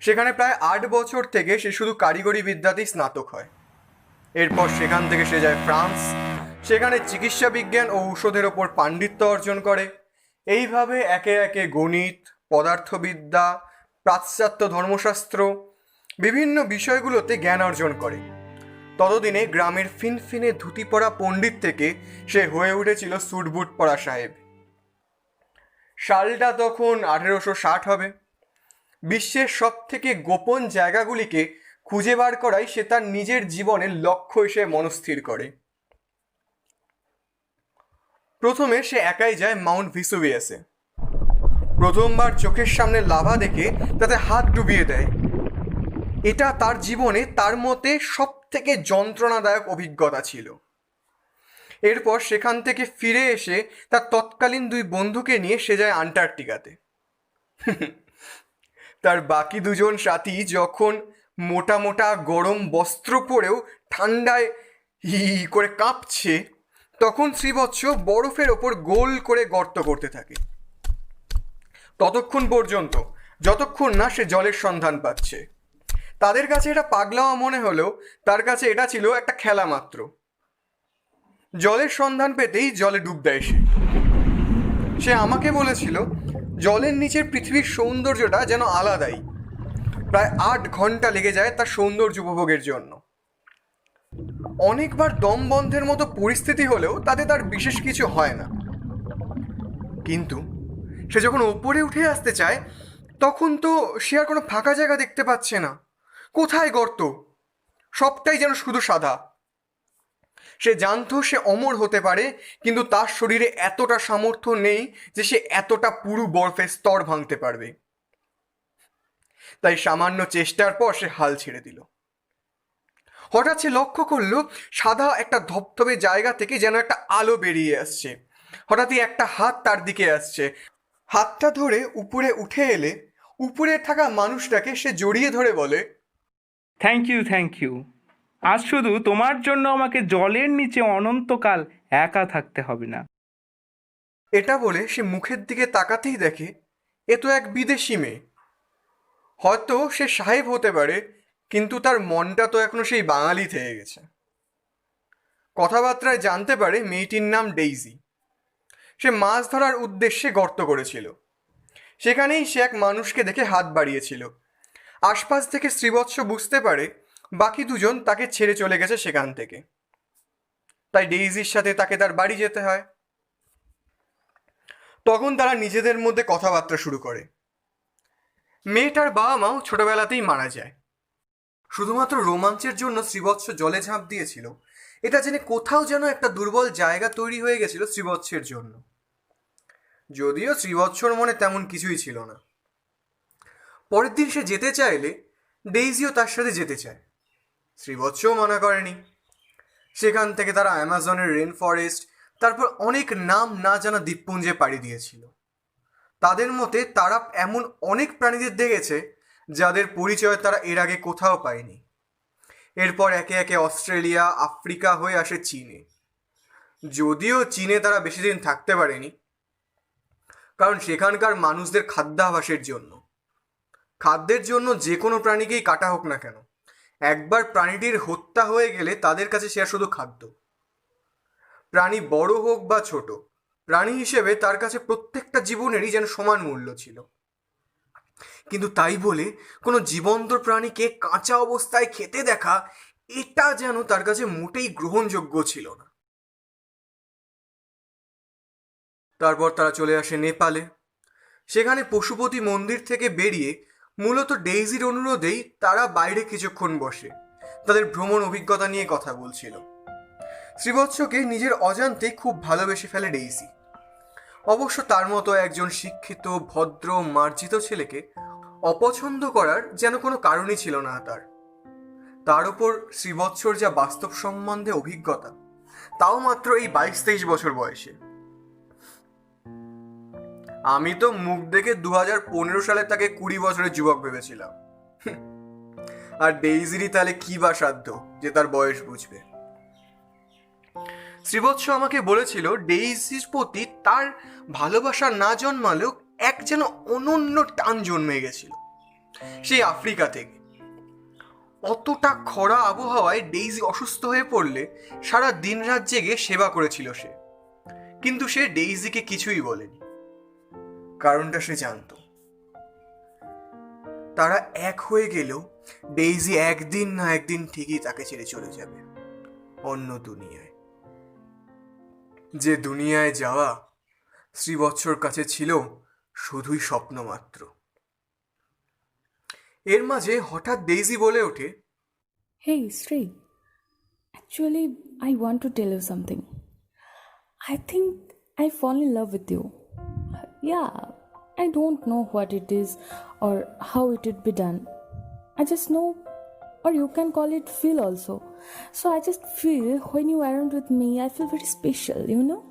সেখানে প্রায় 8 বছর থেকে সে শুধু কারিগরি বিদ্যাতেই স্নাতক হয়। এরপর সেখান থেকে সে যায় ফ্রান্স, সেখানে চিকিৎসা বিজ্ঞান ও ঔষধের ওপর পাণ্ডিত্য অর্জন করে। এইভাবে একে একে গণিত, পদার্থবিদ্যা, পাশ্চাত্য ধর্মশাস্ত্র বিভিন্ন বিষয়গুলোতে জ্ঞান অর্জন করে। ততদিনে গ্রামের ফিনফিনে ধুতি পরা পণ্ডিত থেকে সে হয়ে উঠেছিল স্যুটবুট পরা সাহেব। সালটা তখন 1860 হবে। বিশ্বের সব থেকে গোপন জায়গাগুলিকে খুঁজে বার করাই সে তার নিজের জীবনের লক্ষ্য হিসেবে মনস্থির করে। প্রথমে সে একাই যায় মাউন্ট ভিসুভিয়াসে। প্রথমবার চোখের সামনে লাভা দেখে তাতে হাত ডুবিয়ে দেয়। এটা তার জীবনে তার মতে সব থেকে যন্ত্রণাদায়ক অভিজ্ঞতা ছিল। এরপর সেখান থেকে ফিরে এসে তার তৎকালীন 2 বন্ধুকে নিয়ে সে যায় আন্টার্কটিকাতে। তার বাকি 2জন সাথী যখন মোটা মোটা গরম বস্ত্র পরেও ঠান্ডায় হি করে কাঁপছে, তখন শ্রীবৎস বরফের ওপর গোল করে গর্ত করতে থাকে, ততক্ষণ পর্যন্ত যতক্ষণ না সে জলের সন্ধান পাচ্ছে। তাদের কাছে এটা পাগলামো মনে হলেও তার কাছে এটা ছিল একটা খেলা মাত্র। জলের সন্ধান পেতেই জলে ডুব দেয় সে আমাকে বলেছিল জলের নিচের পৃথিবীর সৌন্দর্যটা যেন আলাদাই। প্রায় 8 ঘন্টা লেগে যায় তার সৌন্দর্য উপভোগের জন্য। অনেকবার দম বন্ধের মতো পরিস্থিতি হলেও তাতে তার বিশেষ কিছু হয় না। কিন্তু সে যখন ওপরে উঠে আসতে চায় তখন তো সে আর কোনো ফাঁকা জায়গা দেখতে পাচ্ছে না। কোথায় গর্ত? সবটাই যেন শুধু সাদা। সে জানতো সে অমর হতে পারে, কিন্তু তার শরীরে এতটা সামর্থ্য নেই যে সে এতটা পুরু বরফের স্তর ভাঙতে পারবে। তাই সামান্য চেষ্টার পর সে হাল ছেড়ে দিল। হঠাৎ সে লক্ষ্য করলো সাদা একটা ধপধপে জায়গা থেকে যেন একটা আলো বেরিয়ে আসছে। হঠাৎই একটা হাত তার দিকে আসছে। হাতটা ধরে উপরে উঠে এলে উপরে থাকা মানুষটাকে সে জড়িয়ে ধরে বলে, থ্যাংক ইউ। আজ শুধু তোমার জন্য আমাকে জলের নিচে অনন্তকাল একা থাকতে হবে না। এটা বলে সে মুখের দিকে তাকাতেই দেখে এ তো এক বিদেশি মেয়ে। হয়তো সে সাহেব হতে পারে, কিন্তু তার মনটা তো এখনো সেই বাঙালি থেকে গেছে। কথাবার্তায় জানতে পারে মেয়েটির নাম ডেইজি। সে মাছ ধরার উদ্দেশ্যে গর্ত করেছিল। সেখানেই সে এক মানুষকে দেখে হাত বাড়িয়েছিল। আশপাশ থেকে শ্রীবৎস বুঝতে পারে বাকি 2জন তাকে ছেড়ে চলে গেছে সেখান থেকে। তাই ডেইজির সাথে তাকে তার বাড়ি যেতে হয়। তখন তারা নিজেদের মধ্যে কথাবার্তা শুরু করে। মেয়েটার বাবা মাও ছোটবেলাতেই মারা যায়। শুধুমাত্র রোমাঞ্চের জন্য শ্রীবৎস জলে ঝাঁপ দিয়েছিল, এটা জেনে কোথাও যেন একটা দুর্বল জায়গা তৈরি হয়ে গেছিল শ্রীবৎসের জন্য। যদিও শ্রীবৎসর মনে তেমন কিছুই ছিল না। পরের দিন সে যেতে চাইলে ডেইজিও তার সাথে যেতে চায়। শ্রীবৎসও মানা করেনি। সেখান থেকে তারা অ্যামাজনের রেন ফরেস্ট, তারপর অনেক নাম না জানা দ্বীপপুঞ্জে পাড়ি দিয়েছিল। তাদের মতে তারা এমন অনেক প্রাণীদের দেখেছে যাদের পরিচয় তারা এর আগে কোথাও পায়নি। এরপর একে একে অস্ট্রেলিয়া, আফ্রিকা হয়ে আসে চীনে। যদিও চীনে তারা বেশি দিন থাকতে পারেনি, কারণ সেখানকার মানুষদের খাদ্যাভ্যাসের জন্য। খাদ্যের জন্য যে কোনো প্রাণীকেই কাটা হোক না কেন, একবার প্রাণীটির হত্যা হয়ে গেলে তাদের কাছে সে শুধু খাদ্য। প্রাণী বড় হোক বা ছোট, প্রাণী হিসেবে তার কাছে প্রত্যেকটা জীবনেরই যেন সমান মূল্য ছিল। কিন্তু তাই বলে কোনো জীবন্ত প্রাণীকে কাঁচা অবস্থায় খেতে দেখা, এটা যেন তার কাছে মোটেই গ্রহণযোগ্য ছিল না। তারপর তারা চলে আসে নেপালে। সেখানে পশুপতি মন্দির থেকে বেরিয়ে মূলত ডেইজির অনুরোধেই তারা বাইরে কিছুক্ষণ বসে তাদের ভ্রমণ অভিজ্ঞতা নিয়ে কথা বলছিল। শ্রীবৎসকে নিজের অজান্তে খুব ভালোবেসে ফেলে ডেইজি। অবশ্য তার মতো একজন শিক্ষিত, ভদ্র, মার্জিত ছেলেকে অপছন্দ করার যেন কোনো কারণই ছিল না তার। তার উপর শ্রীবৎসর যা বাস্তব সম্বন্ধে অভিজ্ঞতা, তাও মাত্র এই 22-23 বছর বয়সে। আমি তো মুখ দেখে 2015 সালে তাকে 20 বছরের যুবক ভেবেছিলাম। আর ডেইজিরই তাহলে কি বা সাধ্য যে তার বয়স বুঝবে। শ্রীবৎস আমাকে বলেছিল ডেইজির প্রতি তার ভালোবাসা না জন্মালেও এক যেন অনন্য টান জন্মে গেছিল সেই আফ্রিকা থেকে। অতটা খরা আবহাওয়ায় ডেইজি অসুস্থ হয়ে পড়লে সারা দিন রাত জেগে সেবা করেছিল সে। কিন্তু সে ডেইজিকে কিছুই বলেনি, কারণটা সে জানত। তারা এক হয়ে গেলেও ডেইজি একদিন না একদিন ঠিকই তাকে ছেড়ে চলে যাবে অন্য দুনিয়ায়। যে দুনিয়ায় যাওয়া শ্রীবৎসর কাছে ছিল শুধুই স্বপ্ন মাত্র। এর মাঝে হঠাৎ ডেইজি বলে ওঠে, Hey, Sri. Actually, I want to tell you something. I think I fall in love with you. Yeah, I don't know what it is or how it would be done. I just know, or you can call it feel also. So I just feel when you around with me, I feel very special, you know?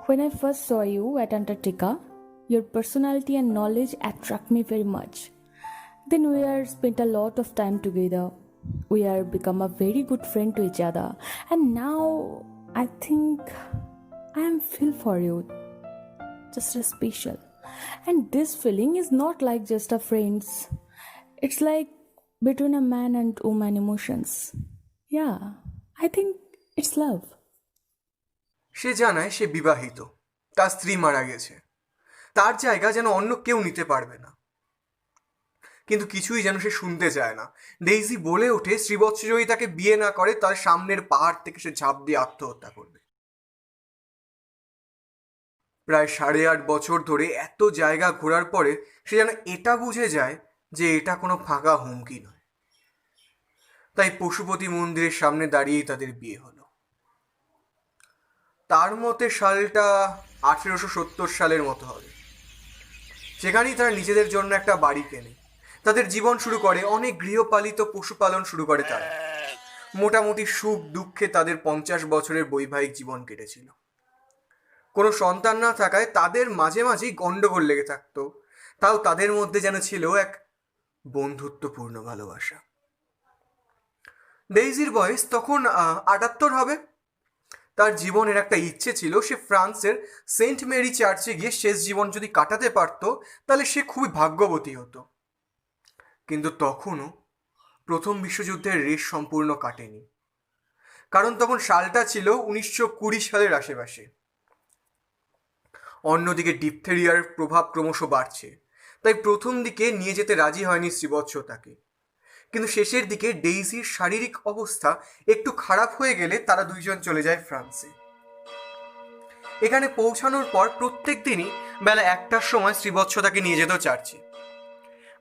When I first saw you at Antarctica, your personality and knowledge attract me very much. Then we are spent a lot of time together. We are become a very good friend to each other. And now I think I am feel for you. Just a special. And this feeling is not like just a friends. It's like between a man and woman emotions. Yeah, I think it's love. সে জানায় সে বিবাহিত, তার স্ত্রী মারা গেছে, তার জায়গা যেন অন্য কেউ নিতে পারবে না। কিন্তু কিছুই যেন সে শুনতে চায় না। ডেইজি বলে ওঠে শ্রীবৎস যদি তাকে বিয়ে না করে তার সামনের পাহাড় থেকে সে ঝাঁপ দিয়ে আত্মহত্যা করবে। প্রায় 8.5 বছর ধরে এত জায়গা ঘোরার পরে সে যেন এটা বুঝে যায় যে এটা কোনো ফাঁকা হুমকি নয়। তাই পশুপতি মন্দিরের সামনে দাঁড়িয়েই তাদের বিয়ে হলো। তার মতে সালটা 1870 সালের মতো হবে। সেখানেই তারা নিজেদের জন্য একটা বাড়ি কেনে, তাদের জীবন শুরু করে, অনেক গৃহপালিত পশুপালন শুরু করে তারা। মোটামুটি সুখ দুঃখে তাদের 50 বছরের বৈবাহিক জীবন কেটেছিল। কোনো সন্তান না থাকায় তাদের মাঝে মাঝেই গন্ডগোল লেগে থাকতো, তাও তাদের মধ্যে যেন ছিল এক বন্ধুত্বপূর্ণ ভালোবাসা। ডেইজির বয়স তখন 78 হবে। তার জীবনের একটা ইচ্ছে ছিল সে ফ্রান্সের সেন্ট মেরি চার্চে গিয়ে শেষ জীবন যদি কাটাতে পারত তাহলে সে খুবই ভাগ্যবতী হতো। কিন্তু তখনও প্রথম বিশ্বযুদ্ধের রেশ সম্পূর্ণ কাটেনি, কারণ তখন সালটা ছিল 1920 সালের আশেপাশে। অন্যদিকে ডিপথেরিয়ার প্রভাব ক্রমশ বাড়ছে, তাই প্রথম দিকে নিয়ে যেতে রাজি হয়নি শ্রীবৎস তাকে। কিন্তু শেষের দিকে ডেইজির শারীরিক অবস্থা একটু খারাপ হয়ে গেলে তারা দুইজন চলে যায় ফ্রান্সে। এখানে পৌঁছানোর পর প্রত্যেক দিনই বেলা 1টার সময় শ্রীবৎস তাকে নিয়ে যেত চার্চে।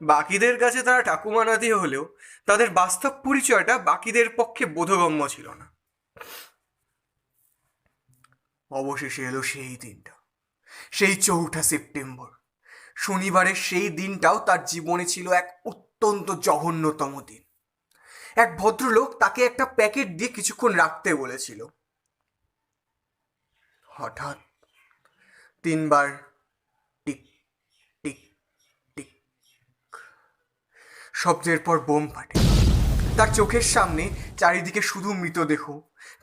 বাকিদের কাছে তারা ঠাকুমা নাতি হলেও তাদের বাস্তব পরিচয়টা বাকিদের পক্ষে বোধগম্য ছিল না। অবশেষে এলো সেই দিনটা, সেই 4 সেপ্টেম্বর। শনিবারের সেই দিনটাও তার জীবনে ছিল এক অত্যন্ত জঘন্যতম দিন। এক ভদ্রলোক তাকে একটা প্যাকেট দিয়ে কিছুক্ষণ রাখতে বলেছিল। হঠাৎ 3বার টিক টিক টিক শব্দের পর বোম ফাটে। তার চোখের সামনে চারিদিকে শুধু মৃতদেহ।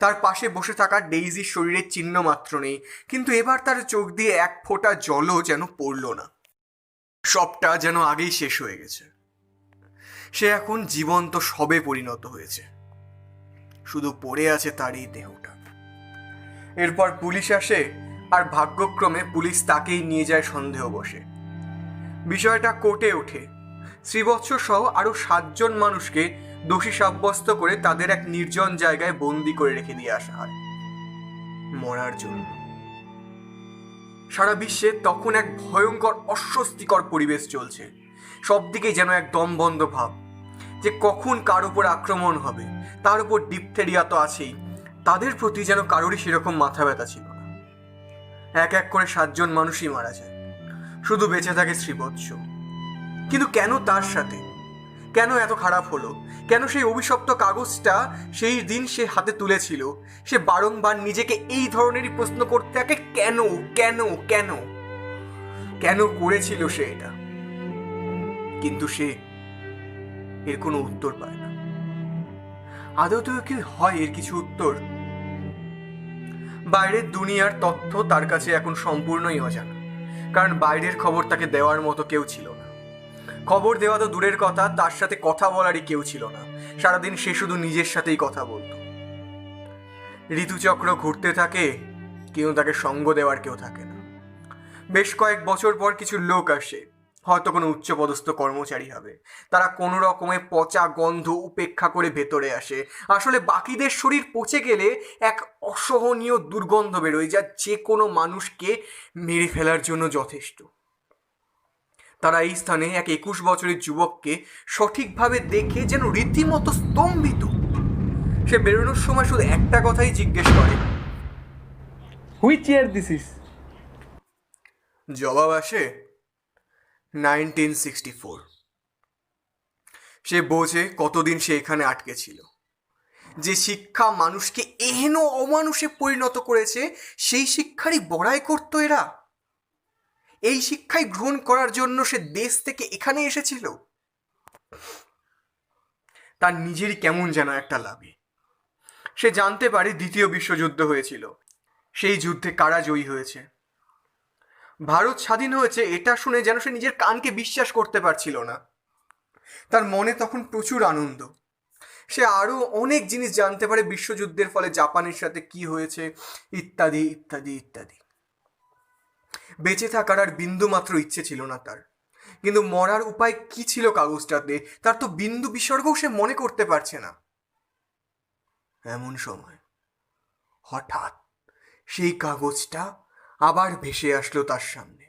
তার পাশে বসে থাকা ডেইজির শরীরের চিহ্ন মাত্র নেই, কিন্তু এবার তার চোখ দিয়ে এক ফোঁটা জলও যেন পড়ল না। সবটা যেন আগেই শেষ হয়ে গেছে। সে এখন জীবন্ত শবে পরিণত হয়েছে, শুধু পড়ে আছে তার এই দেহটা। এরপর পুলিশ আসে, আর ভাগ্যক্রমে পুলিশ তাকেই নিয়ে যায় সন্দেহ বসে। বিষয়টা কোর্টে ওঠে। শ্রীবৎস সহ আরো 7 জন মানুষকে দোষী সাব্যস্ত করে তাদের এক নির্জন জায়গায় বন্দি করে রেখে দিয়ে আসা হয় মরার জন্য। সারা বিশ্বে তখন এক ভয়ঙ্কর অস্বস্তিকর পরিবেশ চলছে। সব দিকেই যেন এক দমবন্ধ ভাব, যে কখন কার উপর আক্রমণ হবে। তার উপর ডিপথেরিয়া তো আছেই, তাদের প্রতি যেন কারোরই সেরকম মাথা ব্যথা ছিল না। এক এক করে 7 জন মানুষই মারা যায়, শুধু বেঁচে থাকে শ্রীবৎস। কিন্তু কেন তার সাথে? কেন এত খারাপ হলো? কেন সেই অভিশপ্ত কাগজটা সেই দিন সে হাতে তুলেছিল? সে বারংবার নিজেকে এই ধরনেরই প্রশ্ন করতে থাকে, কেন কেন কেন কেন করেছিল সে এটা? কিন্তু সে এর কোনো উত্তর পায় না। আদতেও কি হয় এর কিছু উত্তর? বাইরের দুনিয়ার তথ্য তার কাছে এখন সম্পূর্ণই অজানা, কারণ বাইরের খবর তাকে দেওয়ার মতো কেউ ছিল না। খবর দেওয়া তো দূরের কথা, তার সাথে কথা বলারই কেউ ছিল না। সারাদিন সে শুধু নিজের সাথেই কথা বলতো। ঋতুচক্র ঘুরতে থাকে, কিন্তু তাকে সঙ্গ দেওয়ার কেউ থাকে না। বেশ কয়েক বছর পর কিছু লোক আসে, হয়তো কোনো উচ্চপদস্থ কর্মচারী হবে। তারা কোনো রকমে পচা গন্ধ উপেক্ষা করে ভেতরে আসে। আসলে বাকিদের শরীর পচে গেলে এক অসহনীয় দুর্গন্ধ বেরোয়, যা যে কোনো মানুষকে মেরে ফেলার জন্য যথেষ্ট। তারা এই স্থানে এক 21 বছরের যুবককে সঠিকভাবে দেখে যেন রীতিমতো স্তম্ভিত। সে বেরোনোর সময় শুধু একটা কথাই জিজ্ঞেস করে, হুইচ ইয়ার দিস ইজ? জবাব আসে 1964। সে বোঝে কতদিন সে এখানে আটকে ছিল। যে শিক্ষা মানুষকে এহেন অমানুষে পরিণত করেছে, সেই শিক্ষারই বড়াই করতো এরা। এই শিক্ষাই গ্রহণ করার জন্য সে দেশ থেকে এখানে এসেছিল। তার নিজেরই কেমন যেন একটা লাগে। সে জানতে পারে 2য় বিশ্বযুদ্ধ হয়েছিল। সেই যুদ্ধে কারা জয়ী হয়েছে। ভারত স্বাধীন হয়েছে, এটা শুনে যেন সে নিজের কানকে বিশ্বাস করতে পারছিল না। তার মনে তখন প্রচুর আনন্দ। সে আরো অনেক জিনিস জানতে পারে, বিশ্বযুদ্ধের ফলে জাপানের সাথে কি হয়েছে, ইত্যাদি ইত্যাদি ইত্যাদি। বেঁচে থাকার আর বিন্দু মাত্র ইচ্ছে ছিল না তার। কিন্তু মরার উপায় কি ছিল কাগজটাতে, তার তো বিন্দু বিসর্গও সে মনে করতে পারছে না। এমন সময় হঠাৎ সেই কাগজটা আবার ভেসে আসলো তার সামনে।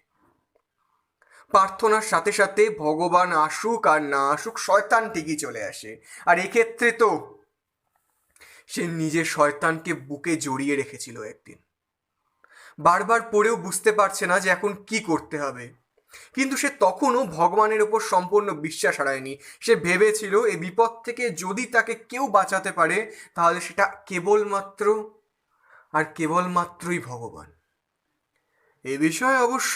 প্রার্থনার সাথে সাথে ভগবান আসুক আর না আসুক, শয়তান ঠিকই চলে আসে। আর এক্ষেত্রে তো সে নিজের শয়তানকে বুকে জড়িয়ে রেখেছিল একদিন। বারবার পড়েও বুঝতে পারছে না যে এখন কি করতে হবে। কিন্তু সে তখনও ভগবানের উপর সম্পূর্ণ বিশ্বাস হারায়নি। সে ভেবেছিল এই বিপদ থেকে যদি তাকে কেউ বাঁচাতে পারে, তাহলে সেটা কেবলমাত্র আর কেবলমাত্রই ভগবান। এ বিষয়ে অবশ্য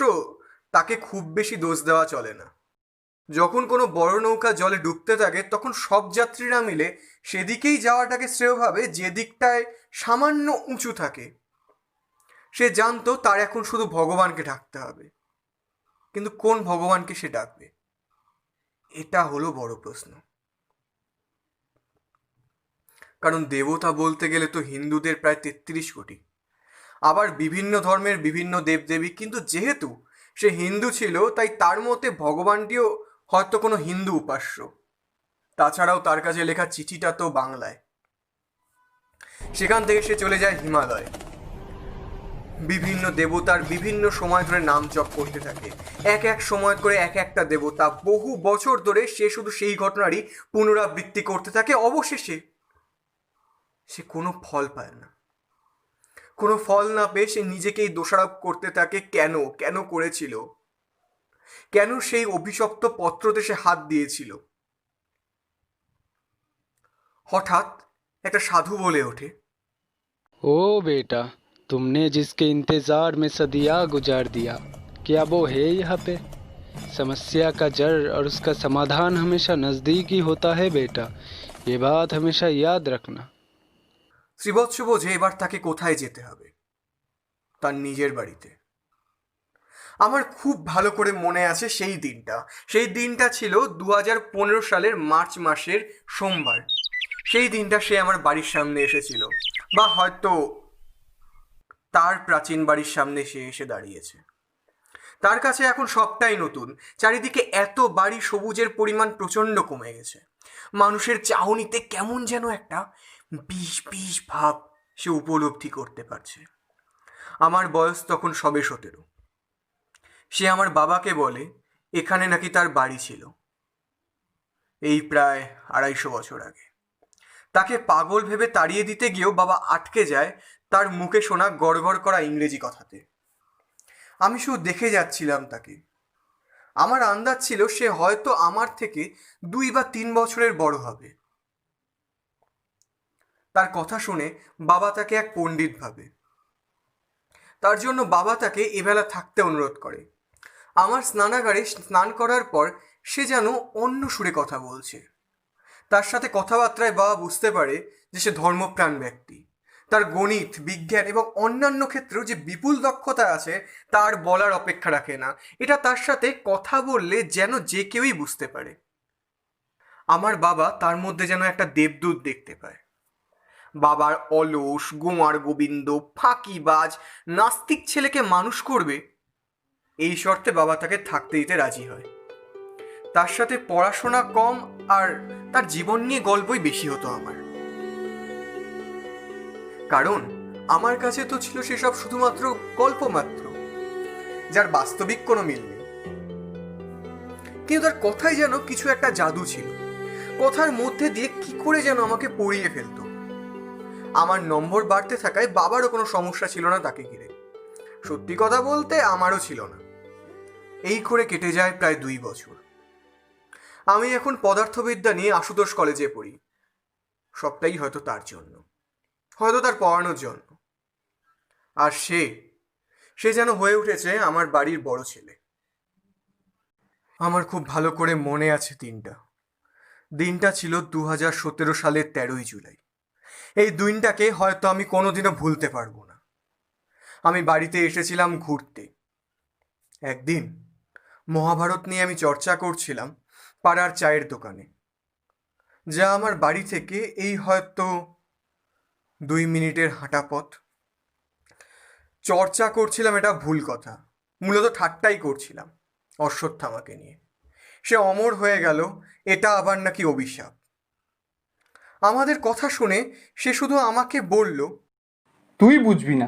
তাকে খুব বেশি দোষ দেওয়া চলে না। যখন কোনো বড় নৌকা জলে ডুবতে থাকে, তখন সব যাত্রীরা মিলে সেদিকেই যাওয়াটাকে শ্রেয় ভাবে যে দিকটায় সামান্য উঁচু থাকে। সে জানতো তার এখন শুধু ভগবানকে ডাকতে হবে, কিন্তু কোন ভগবানকে সে ডাকবে, এটা হলো বড় প্রশ্ন। কারণ দেবতা বলতে গেলে তো হিন্দুদের প্রায় 33 কোটি, আবার বিভিন্ন ধর্মের বিভিন্ন দেবদেবী। কিন্তু যেহেতু সে হিন্দু ছিল, তাই তার মতে ভগবানটিও হয়তো কোনো হিন্দু উপাস্য। তাছাড়াও তার কাছে লেখা চিঠিটা তো বাংলায়। সেখান থেকে সে চলে যায় হিমালয়ে, বিভিন্ন দেবতার বিভিন্ন সময় ধরে নাম জপ করতে থাকে। এক এক সময় করে এক একটা দেবতা, বহু বছর ধরে সে শুধু সেই ঘটনারই পুনরাবৃত্তি করতে থাকে। অবশেষে সে কোনো ফল পায় না। কোনো ফল না পেয়ে সে নিজেকেই দোষারোপ করতে থাকে। কেন কেন করেছিল, কেন সেই অভিশপ্ত পত্রতে সে হাত দিয়েছিল। হঠাৎ একটা সাধু বলে ওঠে, ओ बेटा, तुमने जिसके इंतजार में सदियां गुजार दिया, क्या वो है यहाँ पे? समस्या का जड़ और उसका समाधान हमेशा नजदीक ही होता है बेटा, ये बात हमेशा याद रखना। শ্রীবৎস বোঝে এবার তাকে কোথায় যেতে হবে। তার নিজের বাড়িতে। আমার খুব ভালো করে মনে আছে সেই দিনটা। সেই দিনটা ছিল 2015 সালের মার্চ মাসের সোমবার। সেই দিনটা সে আমার বাড়ির সামনে এসেছিল, বা হয়তো তার প্রাচীন বাড়ির সামনে সে এসে দাঁড়িয়েছে। তার কাছে এখন সবটাই নতুন। চারিদিকে এত বাড়ি, সবুজের পরিমাণ প্রচণ্ড কমে গেছে। মানুষের চাহনিতে কেমন যেন একটা বিষ বিষ ভাব সে উপলব্ধি করতে পারছে। আমার বয়স তখন সবে 17। সে আমার বাবাকে বলে এখানে নাকি তার বাড়ি ছিল, এই প্রায় 250 বছর আগে। তাকে পাগল ভেবে তাড়িয়ে দিতে গিয়েও বাবা আটকে যায় তার মুখে শোনা গড়গড় করা ইংরেজি কথাতে। আমি শুধু দেখে যাচ্ছিলাম তাকে। আমার আন্দাজ ছিল সে হয়তো আমার থেকে 2 বা 3 বছরের বড় হবে। তার কথা শুনে বাবা তাকে এক পণ্ডিত ভাবে। তার জন্য বাবা তাকে এবেলা থাকতে অনুরোধ করে। আমার স্নানাগারে স্নান করার পর সে যেন অন্য সুরে কথা বলছে। তার সাথে কথাবার্তায় বাবা বুঝতে পারে যে সে ধর্মপ্রাণ ব্যক্তি। তার গণিত, বিজ্ঞান এবং অন্যান্য ক্ষেত্রেও যে বিপুল দক্ষতা আছে তার বলার অপেক্ষা রাখে না। এটা তার সাথে কথা বললে যেন যে কেউই বুঝতে পারে। আমার বাবা তার মধ্যে যেন একটা দেবদূত দেখতে পায়। বাবার অলস, গোয়ার গোবিন্দ, ফাঁকিবাজ, নাস্তিক ছেলেকে মানুষ করবে, এই শর্তে বাবা তাকে থাকতে দিতে রাজি হয়। তার সাথে পড়াশোনা কম আর তার জীবন নিয়ে গল্পই বেশি হতো আমার। কারণ আমার কাছে তো ছিল সেসব শুধুমাত্র গল্প মাত্র, যার বাস্তবিক কোনো মিল নেই। কিন্তু তার কথায় যেন কিছু একটা জাদু ছিল। কথার মধ্যে দিয়ে কি করে যেন আমাকে পড়িয়ে ফেলতো। আমার নম্বর বাড়তে থাকায় বাবারও কোনো সমস্যা ছিল না তাকে ঘিরে। সত্যি কথা বলতে আমারও ছিল না। এই করে কেটে যায় প্রায় 2 বছর। আমি এখন পদার্থবিদ্যা নিয়ে আশুতোষ কলেজে পড়ি। সবটাই হয়তো তার জন্য, হয়তো তার পড়ানোর জন্য। আর সে যেন হয়ে উঠেছে আমার বাড়ির বড় ছেলে। আমার খুব ভালো করে মনে আছে দিনটা ছিল 2017 সালের 13ই জুলাই। এই দিনটাকে হয়তো আমি কোনোদিনও ভুলতে পারবো না। আমি বাড়িতে এসেছিলাম ঘুরতে। একদিন মহাভারত নিয়ে আমি চর্চা করছিলাম পাড়ার চায়ের দোকানে, যা আমার বাড়ি থেকে এই হয়তো 2 মিনিটের হাঁটা পথ। চর্চা করছিলাম এটা ভুল কথা, মূলত ঠাট্টাই করছিলাম অশ্বত্থামাকে নিয়ে। সে অমর হয়ে গেল, এটা আবার নাকি অভিশাপ। আমাদের কথা শুনে সে শুধু আমাকে বলল, তুই বুঝবি না।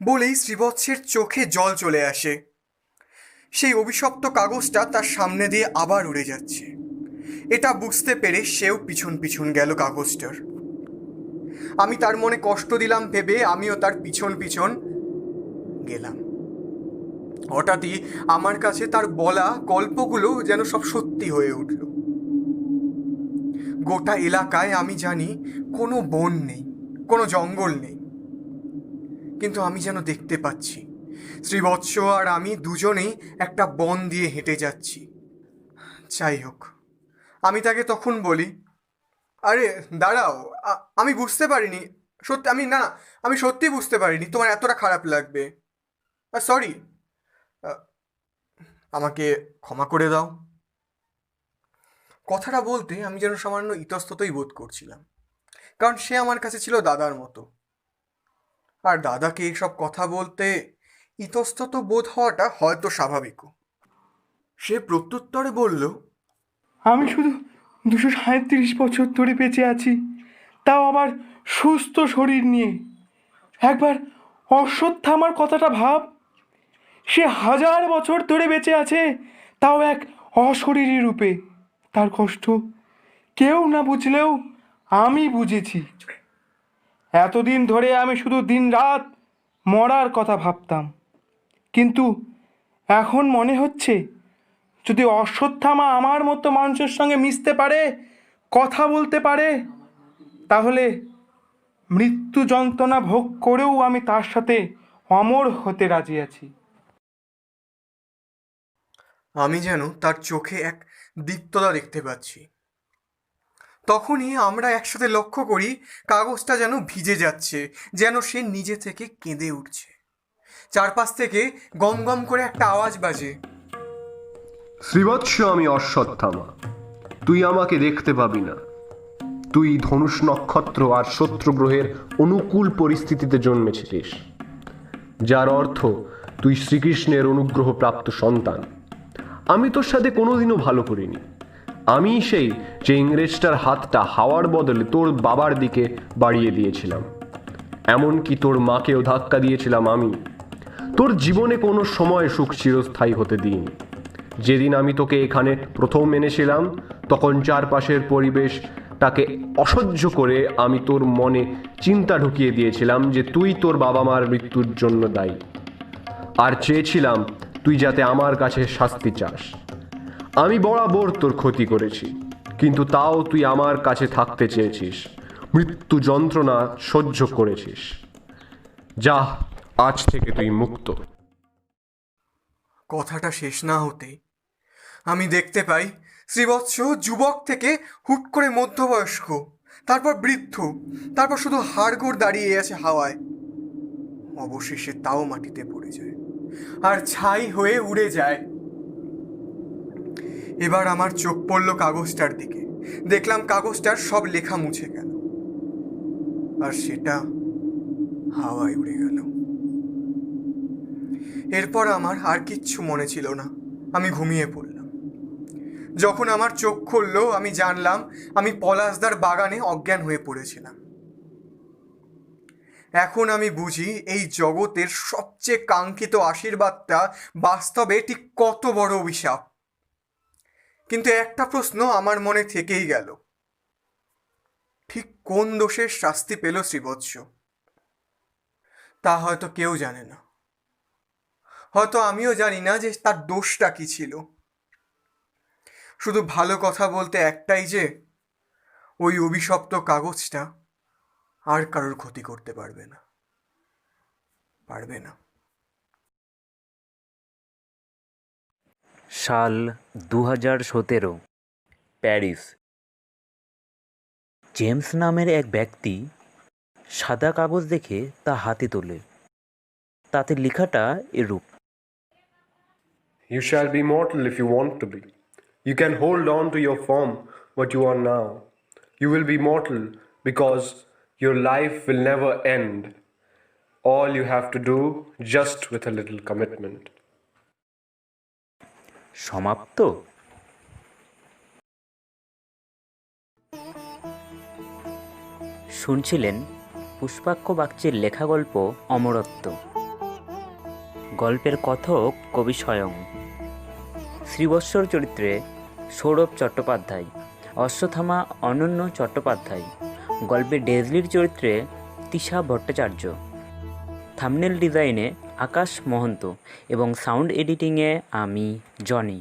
বলেই শ্রীবৎসের চোখে জল চলে আসে। সেই অভিশপ্ত কাগজটা তার সামনে দিয়ে আবার উড়ে যাচ্ছে। এটা বুঝতে পেরে সেও পিছন পিছন গেল কাগজটার। আমি তার মনে কষ্ট দিলাম ভেবে আমিও তার পিছন পিছন গেলাম। হঠাৎই আমার কাছে তার বলা গল্পগুলো যেন সব সত্যি হয়ে উঠল। গোটা এলাকায় আমি জানি কোনো বন নেই, কোনো জঙ্গল নেই, কিন্তু আমি যেন দেখতে পাচ্ছি শ্রীবৎস আর আমি দুজনেই একটা বন দিয়ে হেঁটে যাচ্ছি। যাই হোক, আমি তাকে তখন বলি, আরে দাঁড়াও, আমি বুঝতে পারিনি, সত্যি আমি সত্যি বুঝতে পারিনি তোমার এতটা খারাপ লাগবে। সরি, আমাকে ক্ষমা করে দাও। কথাটা বলতে আমি যেন সামান্য ইতস্ততই বোধ করছিলাম, কারণ সে আমার কাছে ছিল দাদার মতো। আর দাদাকে এইসব কথা বলতে ইতস্তত বোধ হওয়াটা হয়তো স্বাভাবিকও। সে প্রত্যুত্তরে বলল, আমি শুধু 237 বছর ধরে বেঁচে আছি, তাও আবার সুস্থ শরীর নিয়ে। একবার অশ্বত্থামার কথাটা ভাব, সে 1000 বছর ধরে বেঁচে আছে, তাও এক অশরীরী রূপে। তার কষ্ট কেউ না বুঝলেও আমি বুঝেছি। এতদিন ধরে আমি শুধু দিনরাত মরার কথা ভাবতাম, কিন্তু এখন মনে হচ্ছে যদি অশ্বত্থামা আমার মতো মানুষের সঙ্গে মিশতে পারে, কথা বলতে পারে, তাহলে মৃত্যু যন্ত্রণা ভোগ করেও আমি তার সাথে অমর হতে রাজি আছি। আমি যেন তার চোখে এক দীপ্ততা দেখতে পাচ্ছি। তখনই আমরা একসাথে লক্ষ্য করি কাগজটা যেন ভিজে যাচ্ছে, যেন সে নিজে থেকে কেঁদে উঠছে। চারপাশ থেকে গম গম করে একটা আওয়াজ বাজে। শ্রীবৎস, আমি অশ্বত্থামা। তুই আমাকে দেখতে পাবি না। তুই ধনুষ নক্ষত্র আর শত্রু গ্রহের অনুকূল পরিস্থিতিতে জন্মেছিলিস, যার অর্থ তুই শ্রীকৃষ্ণের অনুগ্রহ প্রাপ্ত সন্তান। আমি তোর সাথে কোনোদিনও ভালো করিনি। আমি সেই যে ইংরেজটার হাতটা হাওয়ার বদলে তোর বাবার দিকে বাড়িয়ে দিয়েছিলাম। এমনকি তোর মাকেও ধাক্কা দিয়েছিলাম আমি। তোর জীবনে কোনো সময় সুখ চিরস্থায়ী হতে দিইনি। যেদিন আমি তোকে এখানে প্রথম এনেছিলাম, তখন চারপাশের পরিবেশটাকে অসহ্য করে আমি তোর মনে চিন্তা ঢুকিয়ে দিয়েছিলাম যে তুই তোর বাবা মার মৃত্যুর জন্য দায়ী, আর চেয়েছিলাম তুই যাতে আমার কাছে শাস্তি চাস। আমি বরাবর তোর ক্ষতি করেছি, কিন্তু তাও তুই আমার কাছে থাকতে চেয়েছিস, মৃত্যু যন্ত্রণা সহ্য করেছিস। যা, আজ থেকে তুই মুক্ত। কথাটা শেষ না হতেই আমি দেখতে পাই শ্রীবৎস যুবক থেকে হুট করে মধ্যবয়স্ক, তারপর বৃদ্ধ, তারপর শুধু হাড়গোড় দাঁড়িয়ে আছে হাওয়ায়। অবশেষে তাও মাটিতে পড়ে যায় আর ছাই হয়ে উড়ে যায়। এবার আমার চোখ পড়ল কাগজটার দিকে। দেখলাম কাগজটার সব লেখা মুছে গেল, আর সেটা হাওয়ায় উড়ে গেল। এরপর আমার আর কিচ্ছু মনে ছিল না। আমি ঘুমিয়ে পড়লাম। যখন আমার চোখ খুলল, আমি জানলাম আমি পলাশদার বাগানে অজ্ঞান হয়ে পড়েছিলাম। এখন আমি বুঝি এই জগতের সবচেয়ে কাঙ্ক্ষিত আশীর্বাদটা বাস্তবে ঠিক কত বড় অভিশাপ। কিন্তু একটা প্রশ্ন আমার মনে থেকেই গেল, ঠিক কোন দোষের শাস্তি পেল শ্রীবৎস? তা হয়তো কেউ জানে না। হয়তো আমিও জানি না যে তার দোষটা কি ছিল। শুধু ভালো কথা বলতে একটাই, যে ওই অভিশপ্ত কাগজটা আর কারোর ক্ষতি করতে পারবে না। সাল 2017, প্যারিস। জেমস নামের এক ব্যক্তি সাদা কাগজ দেখে তা হাতে তোলে। তাতে লেখাটা এরূপ: You shall be mortal if you want to be. You can hold on to your form, what you are now. You will be mortal because your life will never end. All you have to do, just with a little commitment. সমাপ্ত। শুনছিলেন পুষ্পাক্ষ বাগচির লেখা গল্প অমরত্ব। গল্পের কথক কবি স্বয়ং। শ্রীবৎসর চরিত্রে সৌরভ চট্টোপাধ্যায়, অশ্বত্থামা অনন্য চট্টোপাধ্যায়। গল্পে ডেজলির চরিত্রে তিশা ভট্টাচার্য। থাম্বনেল ডিজাইনে আকাশ মহন্ত এবং সাউন্ড এডিটিংয়ে আমি জনি।